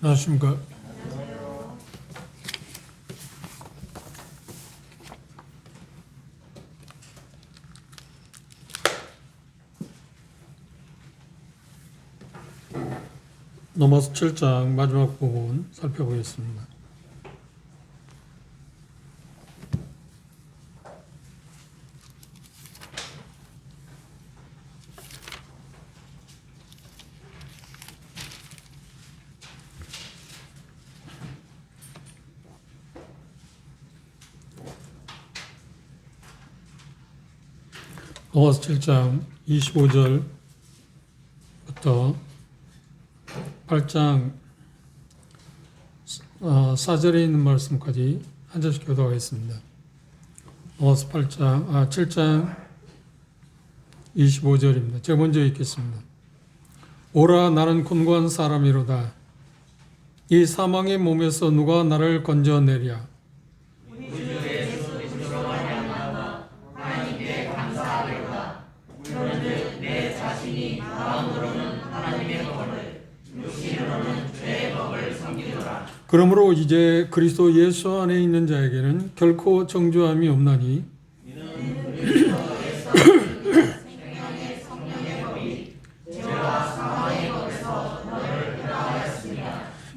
안녕하십니까. 로마서 7장 마지막 부분 살펴보겠습니다. 로마서 7장 25절부터 8장 4절에 있는 말씀까지 한 절씩 교도하겠습니다. 로마서 7장 25절입니다. 제가 먼저 읽겠습니다. 오라 나는 곤고한 사람이로다. 이 사망의 몸에서 누가 나를 건져내랴. 그러므로 이제 그리스도 예수 안에 있는 자에게는 결코 정죄함이 없나니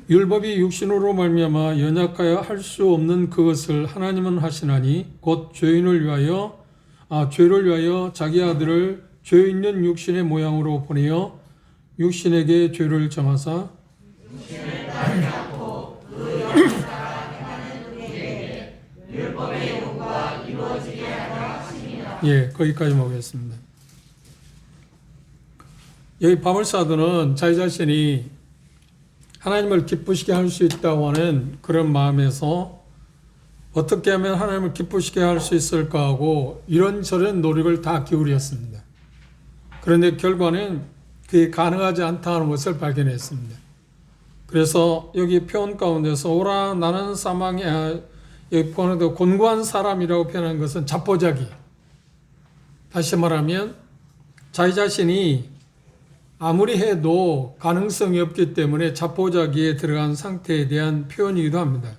율법이 육신으로 말미암아 연약하여 할 수 없는 그것을 하나님은 하시나니 곧 죄를 위하여 자기 아들을 죄 있는 육신의 모양으로 보내어 육신에게 죄를 정하사 거기까지 보겠습니다. 여기 바물사도는 자기 자신이 하나님을 기쁘시게 할 수 있다고 하는 그런 마음에서 어떻게 하면 하나님을 기쁘시게 할 수 있을까 하고 이런저런 노력을 다 기울였습니다. 그런데 결과는 그게 가능하지 않다는 것을 발견했습니다. 그래서 여기 표현 가운데서 오라 나는 여기 보는데 곤고한 사람이라고 표현한 것은 자포자기. 다시 말하면 자기 자신이 아무리 해도 가능성이 없기 때문에 자포자기에 들어간 상태에 대한 표현이기도 합니다.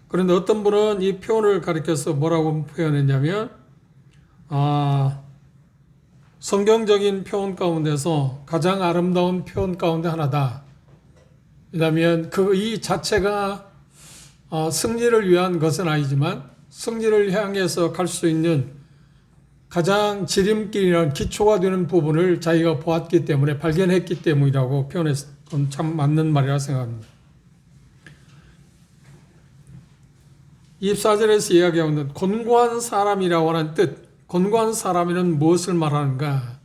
그런데 어떤 분은 이 표현을 가리켜서 뭐라고 표현했냐면 성경적인 표현 가운데서 가장 아름다운 표현 가운데 하나다. 왜냐하면 이 자체가 승리를 위한 것은 아니지만 승리를 향해서 갈 수 있는 가장 지름길이라는 기초가 되는 부분을 자기가 보았기 때문에 발견했기 때문이라고 표현해서 참 맞는 말이라 생각합니다. 24절에서 이야기하고 있는 곤고한 사람이라고 하는 뜻, 곤고한 사람이란 무엇을 말하는가?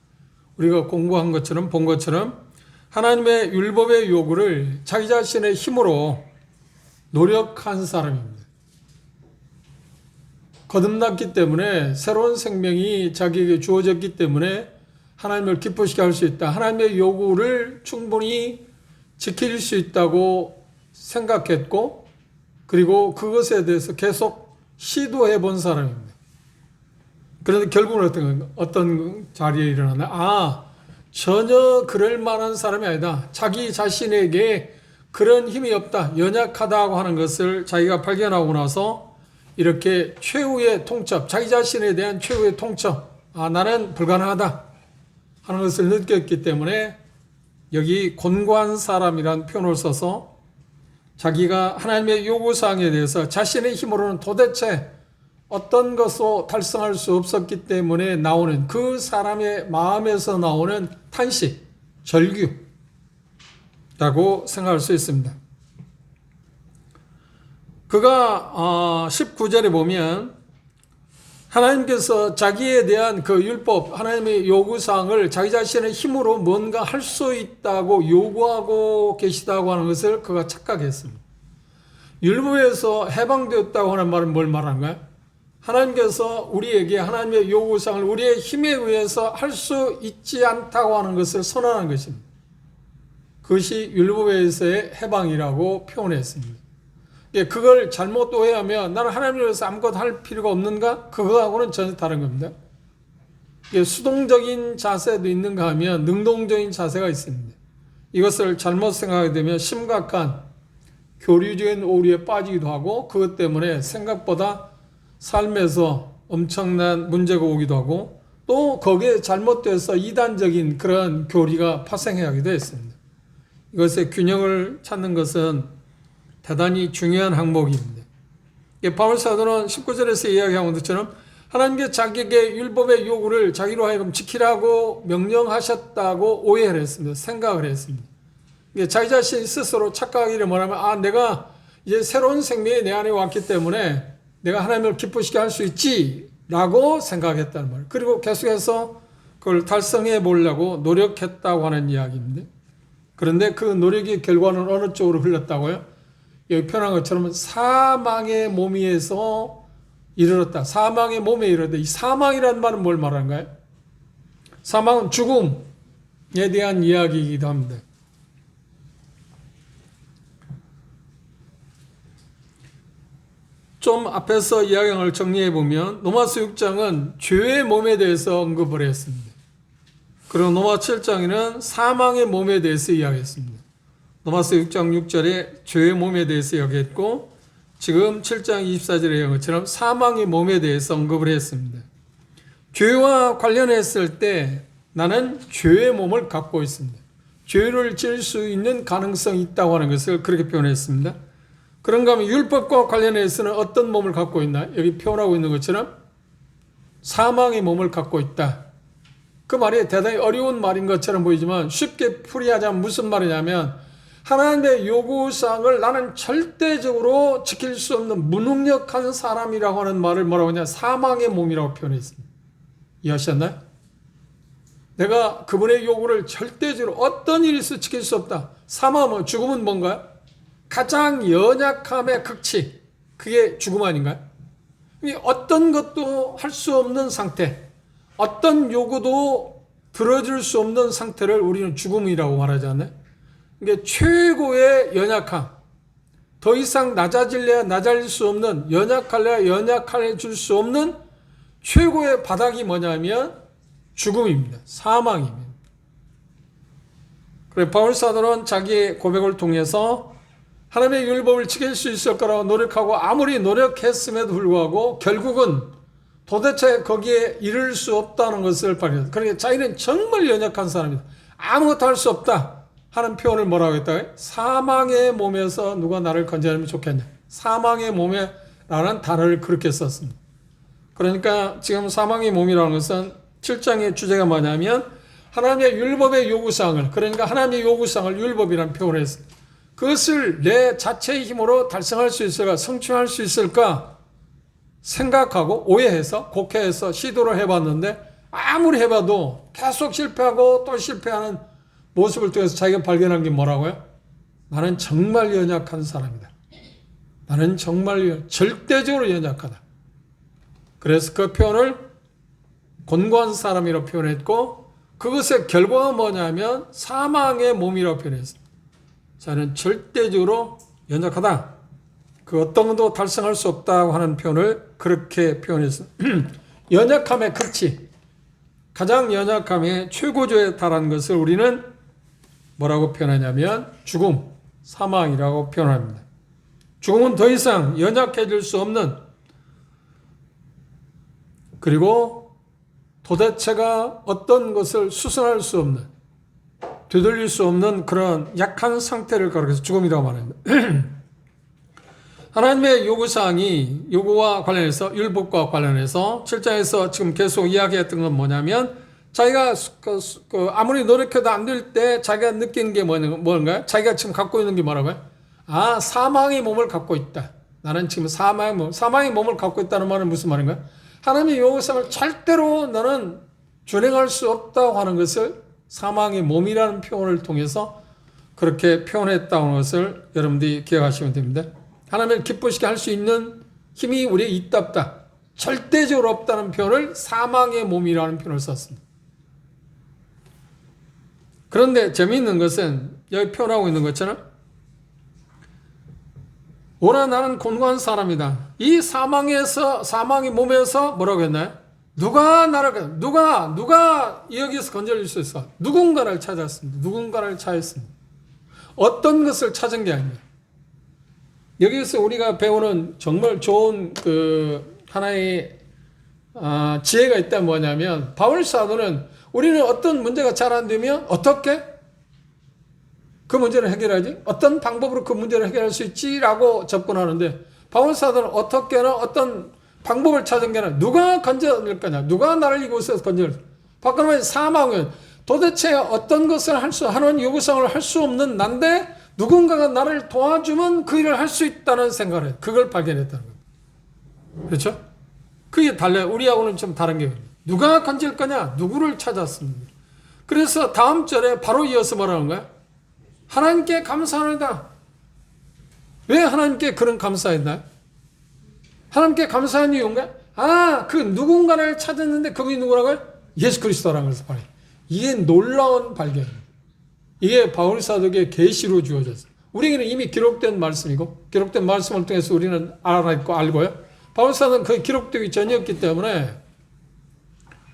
우리가 공부한 것처럼 본 것처럼 하나님의 율법의 요구를 자기 자신의 힘으로 노력한 사람입니다. 거듭났기 때문에 새로운 생명이 자기에게 주어졌기 때문에 하나님을 기쁘시게 할 수 있다. 하나님의 요구를 충분히 지킬 수 있다고 생각했고 그리고 그것에 대해서 계속 시도해 본 사람입니다. 그런데 결국은 어떤 자리에 일어나나 전혀 그럴 만한 사람이 아니다. 자기 자신에게 그런 힘이 없다. 연약하다고 하는 것을 자기가 발견하고 나서 이렇게 최후의 통첩, 자기 자신에 대한 최후의 통첩, 나는 불가능하다 하는 것을 느꼈기 때문에 여기 곤고한 사람이라는 표현을 써서 자기가 하나님의 요구사항에 대해서 자신의 힘으로는 도대체 어떤 것도 달성할 수 없었기 때문에 나오는 그 사람의 마음에서 나오는 탄식, 절규라고 생각할 수 있습니다. 그가 19절에 보면 하나님께서 자기에 대한 그 율법, 하나님의 요구사항을 자기 자신의 힘으로 뭔가 할 수 있다고 요구하고 계시다고 하는 것을 그가 착각했습니다. 율법에서 해방되었다고 하는 말은 뭘 말하는가요? 하나님께서 우리에게 하나님의 요구사항을 우리의 힘에 의해서 할 수 있지 않다고 하는 것을 선언한 것입니다. 그것이 율법에서의 해방이라고 표현했습니다. 그걸 잘못 오해하면 나는 하나님을 위해서 아무것도 할 필요가 없는가? 그거하고는 전혀 다른 겁니다. 수동적인 자세도 있는가 하면 능동적인 자세가 있습니다. 이것을 잘못 생각하게 되면 심각한 교류적인 오류에 빠지기도 하고 그것 때문에 생각보다 삶에서 엄청난 문제가 오기도 하고 또 거기에 잘못돼서 이단적인 그런 교리가 파생하기도 했습니다. 이것의 균형을 찾는 것은 대단히 중요한 항목입니다. 바울 사도는 19절에서 이야기한 것처럼 하나님께 자기에게 율법의 요구를 자기로 하여금 지키라고 명령하셨다고 오해를 했습니다. 생각을 했습니다. 자기 자신 스스로 착각하기를 뭐냐면 내가 이제 새로운 생명이 내 안에 왔기 때문에 내가 하나님을 기쁘시게 할 수 있지 라고 생각했다는 말. 그리고 계속해서 그걸 달성해 보려고 노력했다고 하는 이야기입니다. 그런데 그 노력의 결과는 어느 쪽으로 흘렀다고요? 여기 표현한 것처럼 사망의 몸위에서 이르렀다. 사망의 몸에 이르렀다. 이 사망이라는 말은 뭘 말하는가요? 사망은 죽음에 대한 이야기이기도 합니다. 좀 앞에서 이야기한 걸 정리해 보면 로마서 6장은 죄의 몸에 대해서 언급을 했습니다. 그리고 로마서 7장에는 사망의 몸에 대해서 이야기했습니다. 로마서 6장 6절에 죄의 몸에 대해서 이야기했고 지금 7장 24절에 이야기한 것처럼 사망의 몸에 대해서 언급을 했습니다. 죄와 관련했을 때 나는 죄의 몸을 갖고 있습니다. 죄를 지을 수 있는 가능성이 있다고 하는 것을 그렇게 표현했습니다. 그런가 하면 율법과 관련해서는 어떤 몸을 갖고 있나? 여기 표현하고 있는 것처럼 사망의 몸을 갖고 있다. 그 말이 대단히 어려운 말인 것처럼 보이지만 쉽게 풀이하자면 무슨 말이냐면 하나님의 요구사항을 나는 절대적으로 지킬 수 없는 무능력한 사람이라고 하는 말을 뭐라고 하냐? 사망의 몸이라고 표현했습니다. 이해하셨나요? 내가 그분의 요구를 절대적으로 어떤 일이 있어 지킬 수 없다. 사망은 죽음은 뭔가요? 가장 연약함의 극치, 그게 죽음 아닌가요? 어떤 것도 할 수 없는 상태, 어떤 요구도 들어줄 수 없는 상태를 우리는 죽음이라고 말하지 않나요? 이게 최고의 연약함, 더 이상 낮아질래야 낮아질 수 없는, 연약할래야 연약해질 수 없는 최고의 바닥이 뭐냐면 죽음입니다. 사망입니다. 그래 바울 사도는 자기의 고백을 통해서 하나님의 율법을 지킬 수 있을 거라고 노력하고 아무리 노력했음에도 불구하고 결국은 도대체 거기에 이를 수 없다는 것을 발견했다. 그러니까 자기는 정말 연약한 사람이다. 아무것도 할 수 없다 하는 표현을 뭐라고 했다고요? 사망의 몸에서 누가 나를 건져내면 좋겠냐. 사망의 몸에라는 단어를 그렇게 썼습니다. 그러니까 지금 사망의 몸이라는 것은 7장의 주제가 뭐냐면 하나님의 율법의 요구사항을, 그러니까 하나님의 요구사항을 율법이라는 표현을 했습니다. 그것을 내 자체의 힘으로 달성할 수 있을까, 성취할 수 있을까 생각하고 오해해서 곡해해서 시도를 해봤는데 아무리 해봐도 계속 실패하고 또 실패하는 모습을 통해서 자기가 발견한 게 뭐라고요? 나는 정말 연약한 사람이다. 나는 정말 절대적으로 연약하다. 그래서 그 표현을 곤고한 사람이라고 표현했고 그것의 결과가 뭐냐면 사망의 몸이라고 표현했습니다. 저는 절대적으로 연약하다. 그 어떤 것도 달성할 수 없다고 하는 표현을 그렇게 표현했습니다. 연약함의 극치, 가장 연약함의 최고조에 달한 것을 우리는 뭐라고 표현하냐면 죽음, 사망이라고 표현합니다. 죽음은 더 이상 연약해질 수 없는, 그리고 도대체가 어떤 것을 수선할 수 없는, 되돌릴 수 없는 그런 약한 상태를 가리켜서 죽음이라고 말합니다. 하나님의 요구사항이 요구와 관련해서 율법과 관련해서 7장에서 지금 계속 이야기했던 건 뭐냐면 자기가 아무리 노력해도 안 될 때 자기가 느끼는 게 뭔가요? 자기가 지금 갖고 있는 게 뭐라고요? 사망의 몸을 갖고 있다. 나는 지금 사망의 몸을 갖고 있다는 말은 무슨 말인가요? 하나님의 요구사항을 절대로 너는 준행할 수 없다고 하는 것을 사망의 몸이라는 표현을 통해서 그렇게 표현했다는 것을 여러분들이 기억하시면 됩니다. 하나님을 기쁘시게 할 수 있는 힘이 우리에 있다 없다. 절대적으로 없다는 표현을 사망의 몸이라는 표현을 썼습니다. 그런데 재미있는 것은 여기 표현하고 있는 것처럼 오라 나는 곤고한 사람이다. 이 사망의 몸에서 뭐라고 했나요? 누가 여기서 건져줄 수 있어? 누군가를 찾았습니다. 누군가를 찾았습니다. 어떤 것을 찾은 게 아닙니다. 여기서 우리가 배우는 정말 좋은 하나의 지혜가 있다면 뭐냐면, 바울 사도는 우리는 어떤 문제가 잘 안 되면 어떻게 그 문제를 해결하지? 어떤 방법으로 그 문제를 해결할 수 있지라고 접근하는데, 바울 사도는 어떻게나 어떤 방법을 찾은 게 아니라 누가 건져낼 거냐, 누가 나를 이곳에서 건져낼 거냐. 바꾸면 사망은 도대체 어떤 것을 하는 요구사항을 할 수 없는 난데 누군가가 나를 도와주면 그 일을 할 수 있다는 생각을 해요. 그걸 발견했다는 거예요. 그렇죠? 그게 달라요. 우리하고는 좀 다른 게 누가 건질 거냐, 누구를 찾았습니다. 그래서 다음 절에 바로 이어서 뭐라는 거야? 하나님께 감사합니다. 왜 하나님께 그런 감사했나요? 하나님께 감사한 이유인가? 그 누군가를 찾았는데 그분이 누구라고요? 예수 그리스도라는 것을 발견. 이게 놀라운 발견입니다. 이게 바울 사도의 계시로 주어졌어요. 우리에게는 이미 기록된 말씀이고, 기록된 말씀을 통해서 우리는 알아있고 알고요. 바울 사도는 그 기록되기 전이었기 때문에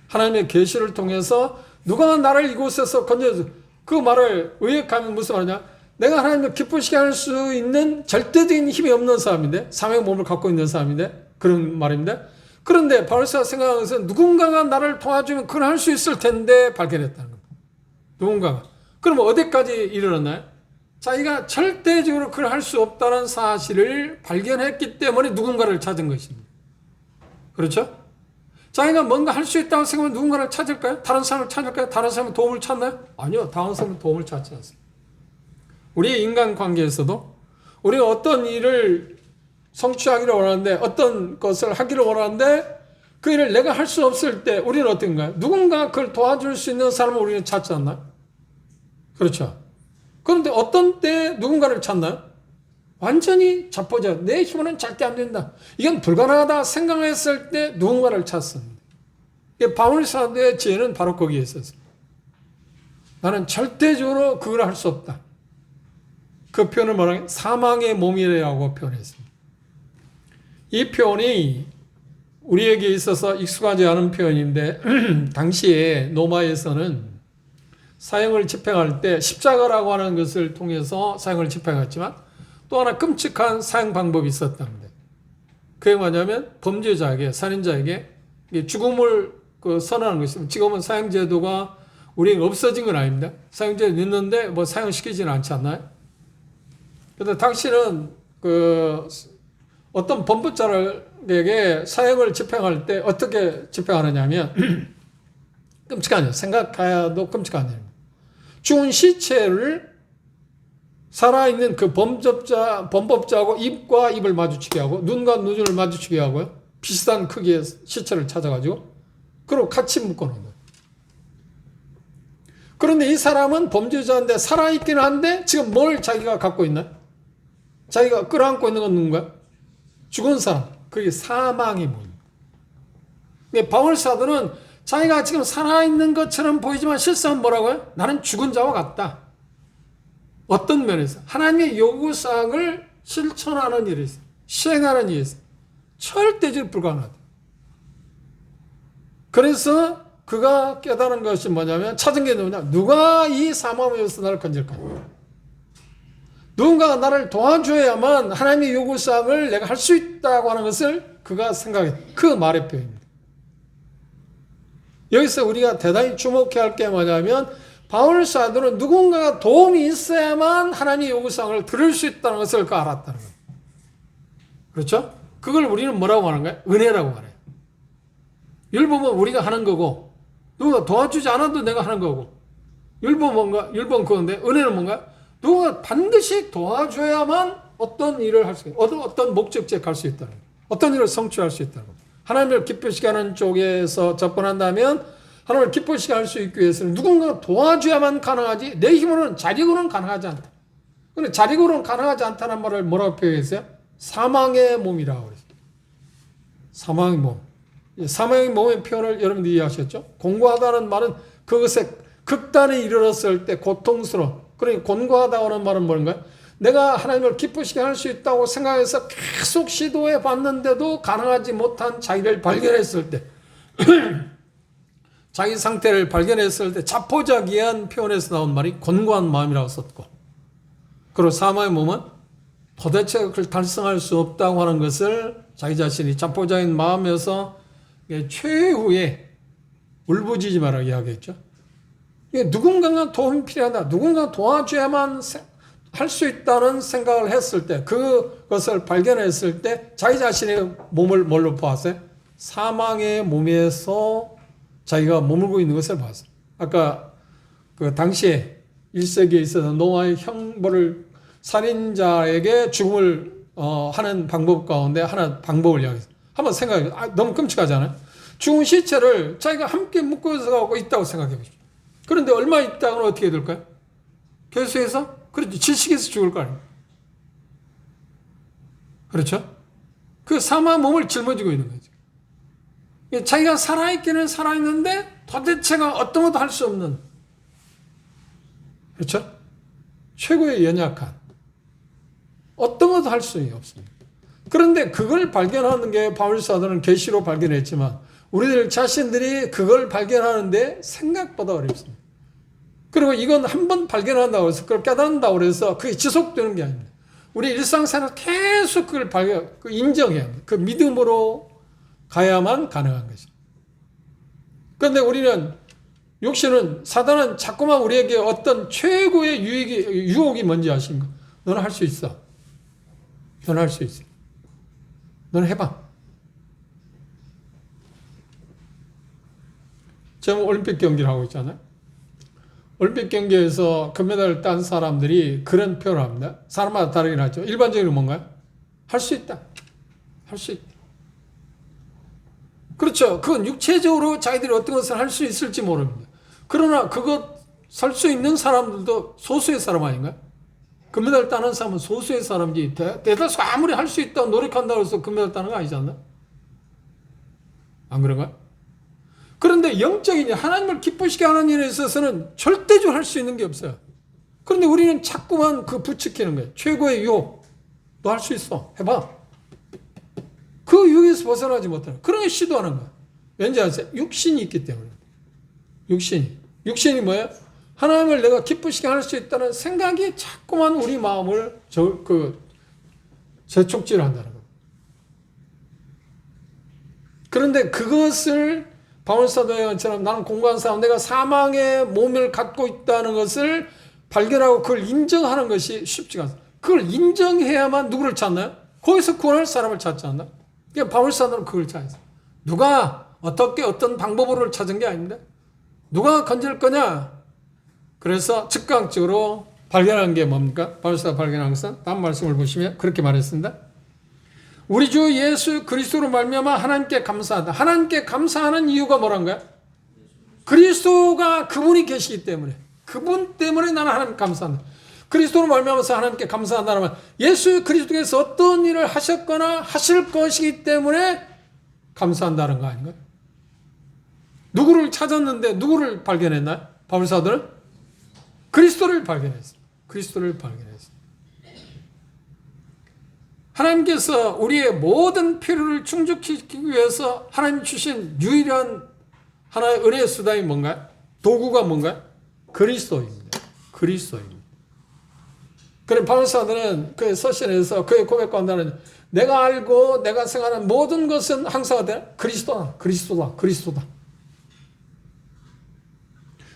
하나님의 계시를 통해서 누가 나를 이곳에서 건져서, 그 말을 의역하면 무슨 말이냐? 내가 하나님을 기쁘시게 할 수 있는 절대적인 힘이 없는 사람인데, 사명의 몸을 갖고 있는 사람인데, 그런 말입니다. 그런데 바울사가 생각하는 것은 누군가가 나를 도와주면 그걸 할 수 있을 텐데 발견했다는 겁니다. 누군가가. 그러면 어디까지 이르렀나요? 자기가 절대적으로 그걸 할 수 없다는 사실을 발견했기 때문에 누군가를 찾은 것입니다. 그렇죠? 자기가 뭔가 할 수 있다고 생각하면 누군가를 찾을까요? 다른 사람을 찾을까요? 다른 사람의 도움을 찾나요? 아니요. 다른 사람의 도움을 찾지 않습니다. 우리의 인간관계에서도 우리가 어떤 일을 성취하기를 원하는데, 어떤 것을 하기를 원하는데 그 일을 내가 할 수 없을 때 우리는 어떤가요? 누군가 그걸 도와줄 수 있는 사람을 우리는 찾지 않나요? 그렇죠. 그런데 어떤 때 누군가를 찾나요? 완전히 자포자, 내 힘으로는 절대 안 된다, 이건 불가능하다 생각했을 때 누군가를 찾습니다. 바울 사도의 지혜는 바로 거기에 있었습니다. 나는 절대적으로 그걸 할 수 없다. 그 표현을 뭐라고? 사망의 몸이라고 표현했습니다. 이 표현이 우리에게 있어서 익숙하지 않은 표현인데 당시에 로마에서는 사형을 집행할 때 십자가라고 하는 것을 통해서 사형을 집행했지만 또 하나 끔찍한 사형 방법이 있었답니다. 그게 뭐냐면 범죄자에게, 살인자에게 죽음을 선언하는 것입니다. 지금은 사형제도가 우리에게 없어진 건 아닙니다. 사형제도 있는데 뭐 사형시키지는 않지 않나요? 그런데 당시는 어떤 범법자에게 사형을 집행할 때 어떻게 집행하느냐면 끔찍한 일, 생각해도 끔찍한 일입니다. 죽은 시체를 살아있는 그 범법자하고 입과 입을 마주치게 하고 눈과 눈을 마주치게 하고요. 비슷한 크기의 시체를 찾아가지고 그리고 같이 묶어놓은 거예요. 그런데 이 사람은 범죄자인데 살아있기는 한데 지금 뭘 자기가 갖고 있나요? 자기가 끌어안고 있는 건 누군가요? 죽은 사람. 그게 사망의 몸입니다. 바울 사도는 자기가 지금 살아있는 것처럼 보이지만 실상은 뭐라고요? 나는 죽은 자와 같다. 어떤 면에서? 하나님의 요구사항을 실천하는 일에 있어, 시행하는 일에 있어 절대적으로 불가능하다. 그래서 그가 깨달은 것이 뭐냐면, 찾은 게 누구냐? 누가 이 사망에서 나를 건질까? 누군가가 나를 도와줘야만 하나님의 요구사항을 내가 할 수 있다고 하는 것을 그가 생각해. 그 말의 표현입니다. 여기서 우리가 대단히 주목해야 할 게 뭐냐면, 바울 사도는 누군가가 도움이 있어야만 하나님의 요구사항을 들을 수 있다는 것을 그 알았다는 거예요. 그렇죠? 그걸 우리는 뭐라고 말하는 거예요? 은혜라고 말해요. 율법은 우리가 하는 거고, 누가 도와주지 않아도 내가 하는 거고, 율법은 그건데, 은혜는 뭔가? 누가 반드시 도와줘야만 어떤 일을 할 수 있다. 어떤 목적지에 갈 수 있다는 거예요. 어떤 일을 성취할 수 있다는 거예요. 하나님을 기쁘시게 하는 쪽에서 접근한다면, 하나님을 기쁘시게 할 수 있기 위해서는 누군가 도와줘야만 가능하지, 내 힘으로는, 자력으로는 가능하지 않다. 근데 자력으로는 가능하지 않다는 말을 뭐라고 표현했어요? 사망의 몸이라고 그랬어요. 사망의 몸. 사망의 몸의 표현을 여러분들이 이해하셨죠? 공고하다는 말은 그것에 극단에 이르렀을 때 고통스러운, 그러니까 곤고하다는 말은 뭔가요? 내가 하나님을 기쁘시게 할 수 있다고 생각해서 계속 시도해 봤는데도 가능하지 못한 자기를 발견했을 때 자기 상태를 발견했을 때 자포자기한 표현에서 나온 말이 곤고한 마음이라고 썼고, 그리고 사망의 몸은 도대체 그걸 달성할 수 없다고 하는 것을 자기 자신이 자포자기인 마음에서 최후의 울부짖지 마라 이야기했죠. 누군가가 도움이 필요하다. 누군가 도와줘야만 할 수 있다는 생각을 했을 때, 그것을 발견했을 때 자기 자신의 몸을 뭘로 보았어요? 사망의 몸에서 자기가 머물고 있는 것을 봤어요. 아까 그 당시에 1세기에 있어서 노아의 형벌을 살인자에게 죽음을 하는 방법 가운데 하나 방법을 이야기했어요. 한번 생각해 보세요. 너무 끔찍하잖아요. 죽은 시체를 자기가 함께 묶어서 가고 있다고 생각해 보십시오. 그런데 얼마 있다가는 어떻게 될까요? 교수에서? 그렇죠. 질식해서 죽을 거 아닙니까? 그렇죠? 그 사망 몸을 짊어지고 있는 거죠. 자기가 살아있기는 살아있는데 도대체가 어떤 것도 할 수 없는, 그렇죠? 최고의 연약한, 어떤 것도 할 수 없습니다. 그런데 그걸 발견하는 게 바울사도는 계시로 발견했지만 우리들 자신들이 그걸 발견하는데 생각보다 어렵습니다. 그리고 이건 한번 발견한다고 해서 그걸 깨닫는다고 해서 그게 지속되는 게 아닙니다. 우리 일상생활 계속 그걸 인정해야 합니다. 그 믿음으로 가야만 가능한 것입니다. 그런데 우리는 육신은, 사단은 자꾸만 우리에게 어떤 최고의 유혹이 뭔지 아십니까? 너는 할 수 있어. 너는 할 수 있어. 너는 해봐. 지금 올림픽 경기를 하고 있잖아요. 올림픽 경기에서 금메달을 딴 사람들이 그런 표현을 합니다. 사람마다 다르긴 하죠. 일반적으로 뭔가요? 할 수 있다. 할 수 있다. 그렇죠. 그건 육체적으로 자기들이 어떤 것을 할 수 있을지 모릅니다. 그러나 그것 살 수 있는 사람들도 소수의 사람 아닌가요? 금메달 따는 사람은 소수의 사람이지 대다수 아무리 할 수 있다고 노력한다고 해서 금메달 따는 거 아니지 않나? 안 그런가요? 그런데 영적인 일, 하나님을 기쁘시게 하는 일에 있어서는 절대적으로 할 수 있는 게 없어요. 그런데 우리는 자꾸만 그 부추기는 거예요. 최고의 유혹. 너 할 수 있어. 해봐. 그 유혹에서 벗어나지 못하는, 그런 걸 시도하는 거예요. 왠지 아세요? 육신이 있기 때문에. 육신이 뭐예요? 하나님을 내가 기쁘시게 할 수 있다는 생각이 자꾸만 우리 마음을 재촉질을 한다는 거예요. 그런데 그것을 바울사도의 것처럼 나는 공부한 사람, 내가 사망의 몸을 갖고 있다는 것을 발견하고 그걸 인정하는 것이 쉽지가 않습니다. 그걸 인정해야만 누구를 찾나요? 거기서 구원할 사람을 찾지 않나? 그러니까 바울사도는 그걸 찾았어요. 누가 어떻게 어떤 방법으로 찾은 게 아닙니다. 누가 건질 거냐? 그래서 즉각적으로 발견한 게 뭡니까? 바울사도가 발견한 것은 다음 말씀을 보시면 그렇게 말했습니다. 우리 주 예수 그리스도로 말미암아 하나님께 감사하다. 하나님께 감사하는 이유가 뭐란가요? 그리스도가 그분이 계시기 때문에, 그분 때문에 나는 하나님 감사한다. 그리스도로 말미암아서 하나님께 감사한다면 예수 그리스도께서 어떤 일을 하셨거나 하실 것이기 때문에 감사한다는 거 아닌가요? 누구를 찾았는데 누구를 발견했나요? 바울사도는 그리스도를 발견했어요. 그리스도를 발견했어요. 하나님께서 우리의 모든 필요를 충족시키기 위해서 하나님 주신 유일한 하나의 은혜의 수단이 뭔가요? 도구가 뭔가요? 그리스도입니다. 그리스도입니다. 그래 바울사도는 그의 서신에서 그의 고백 가운데는 내가 알고 내가 생각하는 모든 것은 항상 어때요? 그리스도다. 그리스도다. 그리스도다.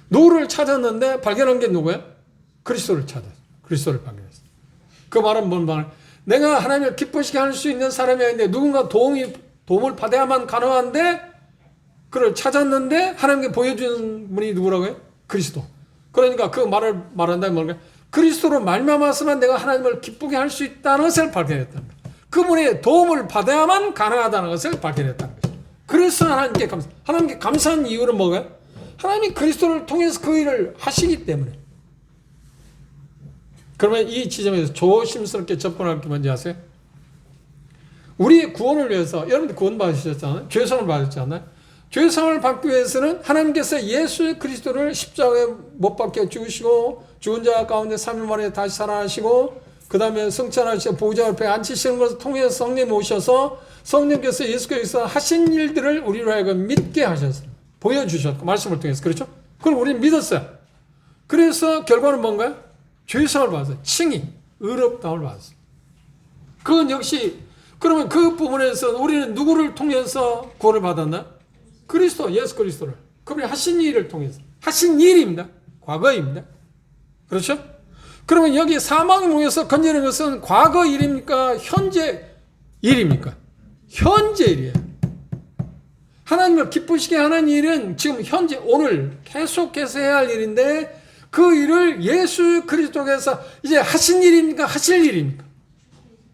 누구를 찾았는데 발견한 게 누구예요? 그리스도를 찾았어요. 그리스도를 발견했어요. 그 말은 뭔 말이에요? 내가 하나님을 기쁘시게 할 수 있는 사람이 아닌데 누군가 도움을 받아야만 가능한데 그를 찾았는데 하나님께 보여주는 분이 누구라고요? 그리스도. 그러니까 그 말을 말한다면 뭔가 그리스도로 말미암아서만 내가 하나님을 기쁘게 할 수 있다는 것을 발견했다는 거예요. 그분의 도움을 받아야만 가능하다는 것을 발견했다는 거예요. 그래서 하나님께 감사한 이유는 뭐가요? 하나님이 그리스도를 통해서 그 일을 하시기 때문에. 그러면 이 지점에서 조심스럽게 접근할 게 뭔지 아세요? 우리의 구원을 위해서, 여러분들 구원 받으셨잖아요. 죄성을 받았잖아요. 죄성을 받기 위해서는 하나님께서 예수 그리스도를 십자가에 못 박혀 죽으시고 죽은 자 가운데 3일 만에 다시 살아나시고 그 다음에 승천하시고 보좌 옆에 앉히시는 것을 통해서 성령이 오셔서 성령께서 예수께서 하신 일들을 우리로 하여금 믿게 하셨어요. 보여주셨고 말씀을 통해서. 그렇죠? 그걸 우리는 믿었어요. 그래서 결과는 뭔가요? 죄성을 받았어요. 칭의. 의롭다함을 받았습니다. 그건 역시 그러면 그 부분에서 우리는 누구를 통해서 구원을 받았나? 그리스도, 예수 그리스도를. 그분이 하신 일을 통해서. 하신 일입니다. 과거입니다. 그렇죠? 그러면 여기 사망의 몸에서 건지는 것은 과거 일입니까? 현재 일입니까? 현재 일이에요. 하나님을 기쁘시게 하는 일은 지금 현재 오늘 계속해서 해야 할 일인데 그 일을 예수 그리스도께서 이제 하신 일입니까? 하실 일입니까?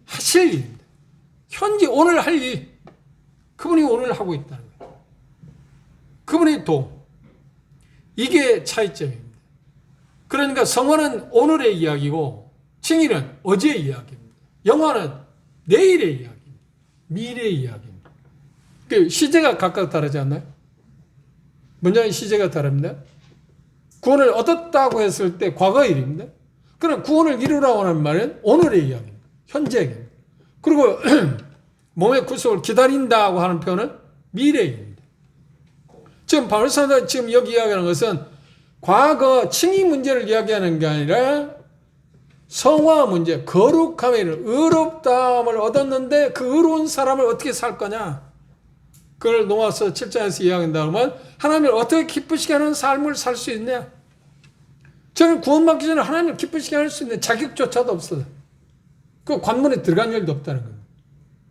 하실 일입니다. 현재 오늘 할 일. 그분이 오늘 하고 있다는 거예요. 그분이 도. 이게 차이점입니다. 그러니까 성화는 오늘의 이야기고 칭의는 어제의 이야기입니다. 영화는 내일의 이야기입니다. 미래의 이야기입니다. 그 시제가 각각 다르지 않나요? 문장의 시제가 다릅니다. 구원을 얻었다고 했을 때 과거 일입니다. 그럼 구원을 이루라고 하는 말은 오늘의 이야기입니다. 현재의 이야기입니다. 그리고 몸의 구속을 기다린다고 하는 표현은 미래입니다. 지금 바울 사도가 지금 여기 이야기하는 것은 과거 칭의 문제를 이야기하는 게 아니라 성화 문제, 거룩함을 의롭다함을 얻었는데 그 의로운 사람을 어떻게 살 거냐? 그걸 로마서 7장에서 이야기한다 그러면 하나님을 어떻게 기쁘시게 하는 삶을 살 수 있냐? 저는 구원받기 전에 하나님을 기쁘시게 할 수 있는 자격조차도 없어요. 그 관문에 들어간 일도 없다는 거예요.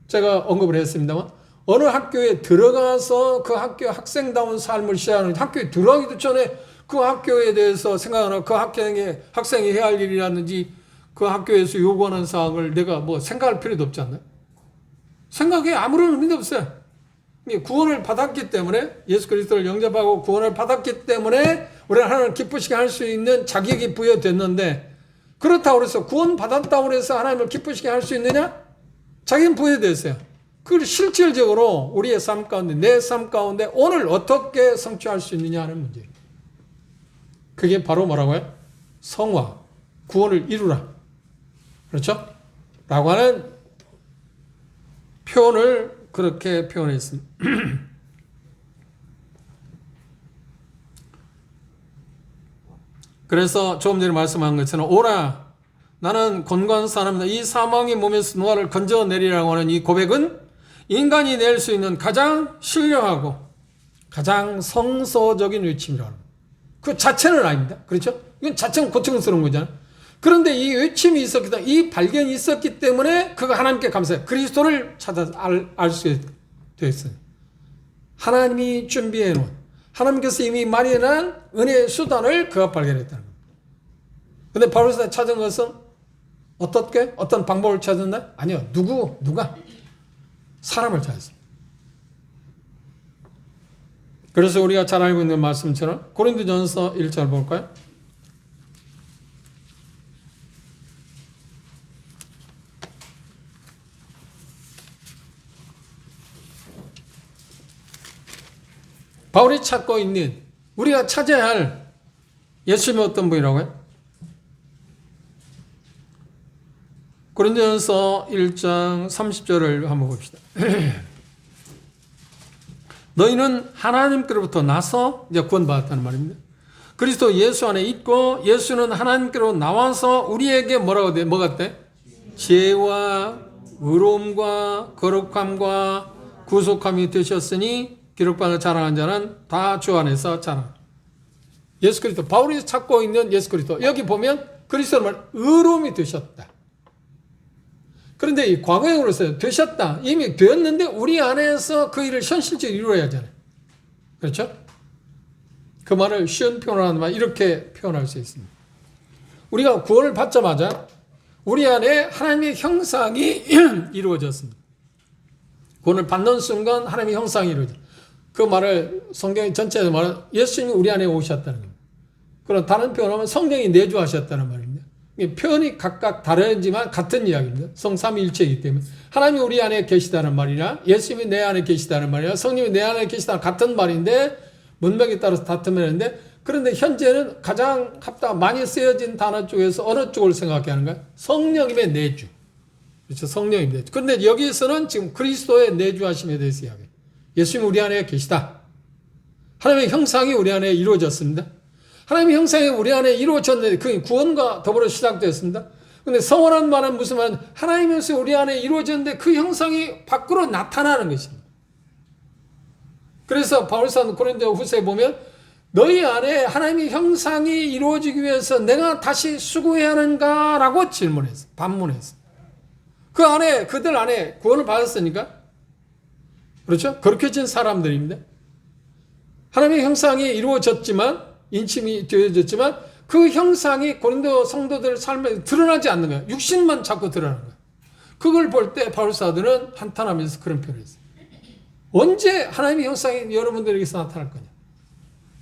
제가 언급을 했습니다만 어느 학교에 들어가서 그 학교 학생다운 삶을 시작하는 학교에 들어가기도 전에 그 학교에 대해서 생각하나 그 학생이 해야 할 일이라든지 그 학교에서 요구하는 사항을 내가 뭐 생각할 필요도 없지 않나요? 생각에 아무런 의미도 없어요. 구원을 받았기 때문에 예수 그리스도를 영접하고 구원을 받았기 때문에 우리는 하나님을 기쁘시게 할 수 있는 자격이 부여됐는데 그렇다고 해서 구원 받았다고 해서 하나님을 기쁘시게 할 수 있느냐? 자기는 부여됐어요. 그걸 실질적으로 우리의 삶 가운데 내 삶 가운데 오늘 어떻게 성취할 수 있느냐 하는 문제예요. 그게 바로 뭐라고요? 성화, 구원을 이루라. 그렇죠? 라고 하는 표현을 그렇게 표현했습니다. 그래서 조금 전에 말씀한 것처럼 오라 나는 권고한 사람이다. 이 사망의 몸에서 노아를 건져내리라고 하는 이 고백은 인간이 낼 수 있는 가장 신령하고 가장 성서적인 외침이라고 합니다. 그 자체는 아닙니다. 그렇죠? 이건 자체는 고통스러운 거잖아요. 그런데 이 외침이 있었기 때문에 이 발견이 있었기 때문에 그가 하나님께 감사해요. 그리스도를 찾아 알 수 됐어요. 하나님이 준비해 놓은 하나님께서 이미 마련한 은혜의 수단을 그가 발견했다는 겁니다. 그런데 바울사가 찾은 것은 어떻게? 어떤 방법을 찾았나? 아니요. 누가? 사람을 찾았습니다. 그래서 우리가 잘 알고 있는 말씀처럼 고린도전서 1절 볼까요? 바울이 찾고 있는 우리가 찾아야 할 예수님이 어떤 분이라고요? 고린도전서 1장 30절을 한번 봅시다. 너희는 하나님께로부터 나서 이제 구원받았다는 말입니다. 그리스도 예수 안에 있고 예수는 하나님께로 나와서 우리에게 뭐가 돼? 지혜와 의로움과 거룩함과 구속함이 되셨으니 기록받아 자랑한 자는 다 주 안에서 자랑. 예수 그리스도 바울이 찾고 있는 예수 그리스도 여기 보면 그리스도는 말 의로움이 되셨다. 그런데 이 과거형으로서 되셨다. 이미 되었는데 우리 안에서 그 일을 현실적으로 이루어야 하잖아요. 그렇죠? 그 말을 쉬운 표현으로 하는 말 이렇게 표현할 수 있습니다. 우리가 구원을 받자마자 우리 안에 하나님의 형상이 이루어졌습니다. 구원을 받는 순간 하나님의 형상이 이루어졌습니다. 그 말을 성경 전체에서 말하는 예수님이 우리 안에 오셨다는 겁니다. 그럼 다른 표현하면 성령이 내주하셨다는 말입니다. 표현이 각각 다르지만 같은 이야기입니다. 성삼위일체이기 때문에 하나님이 우리 안에 계시다는 말이나 예수님이 내 안에 계시다는 말이나 성령이 내 안에 계시다는 같은 말인데 문맥에 따라서 다투면인데 그런데 현재는 가장 많이 쓰여진 단어 쪽에서 어느 쪽을 생각해 하는가요? 성령님의 내주. 그렇죠. 성령님의 내주. 그런데 여기에서는 지금 그리스도의 내주하심에 대해서 이야기해요. 예수님이 우리 안에 계시다. 하나님의 형상이 우리 안에 이루어졌습니다. 하나님의 형상이 우리 안에 이루어졌는데 그 구원과 더불어 시작되었습니다. 근데 성화란 말은 무슨 말? 하나님에서 우리 안에 이루어졌는데 그 형상이 밖으로 나타나는 것입니다. 그래서 바울사는 고린도 후서에 보면 너희 안에 하나님의 형상이 이루어지기 위해서 내가 다시 수고해야 하는가라고 질문했어. 반문했어. 그 안에 그들 안에 구원을 받았으니까 그렇죠? 거룩해진 사람들입니다. 하나님의 형상이 이루어졌지만 인침이 되어졌지만 그 형상이 고린도 성도들 삶에 드러나지 않는 거예요. 육신만 자꾸 드러나는 거예요. 그걸 볼 때 바울사들은 한탄하면서 그런 표현을 했어요. 언제 하나님의 형상이 여러분들에게서 나타날 거냐?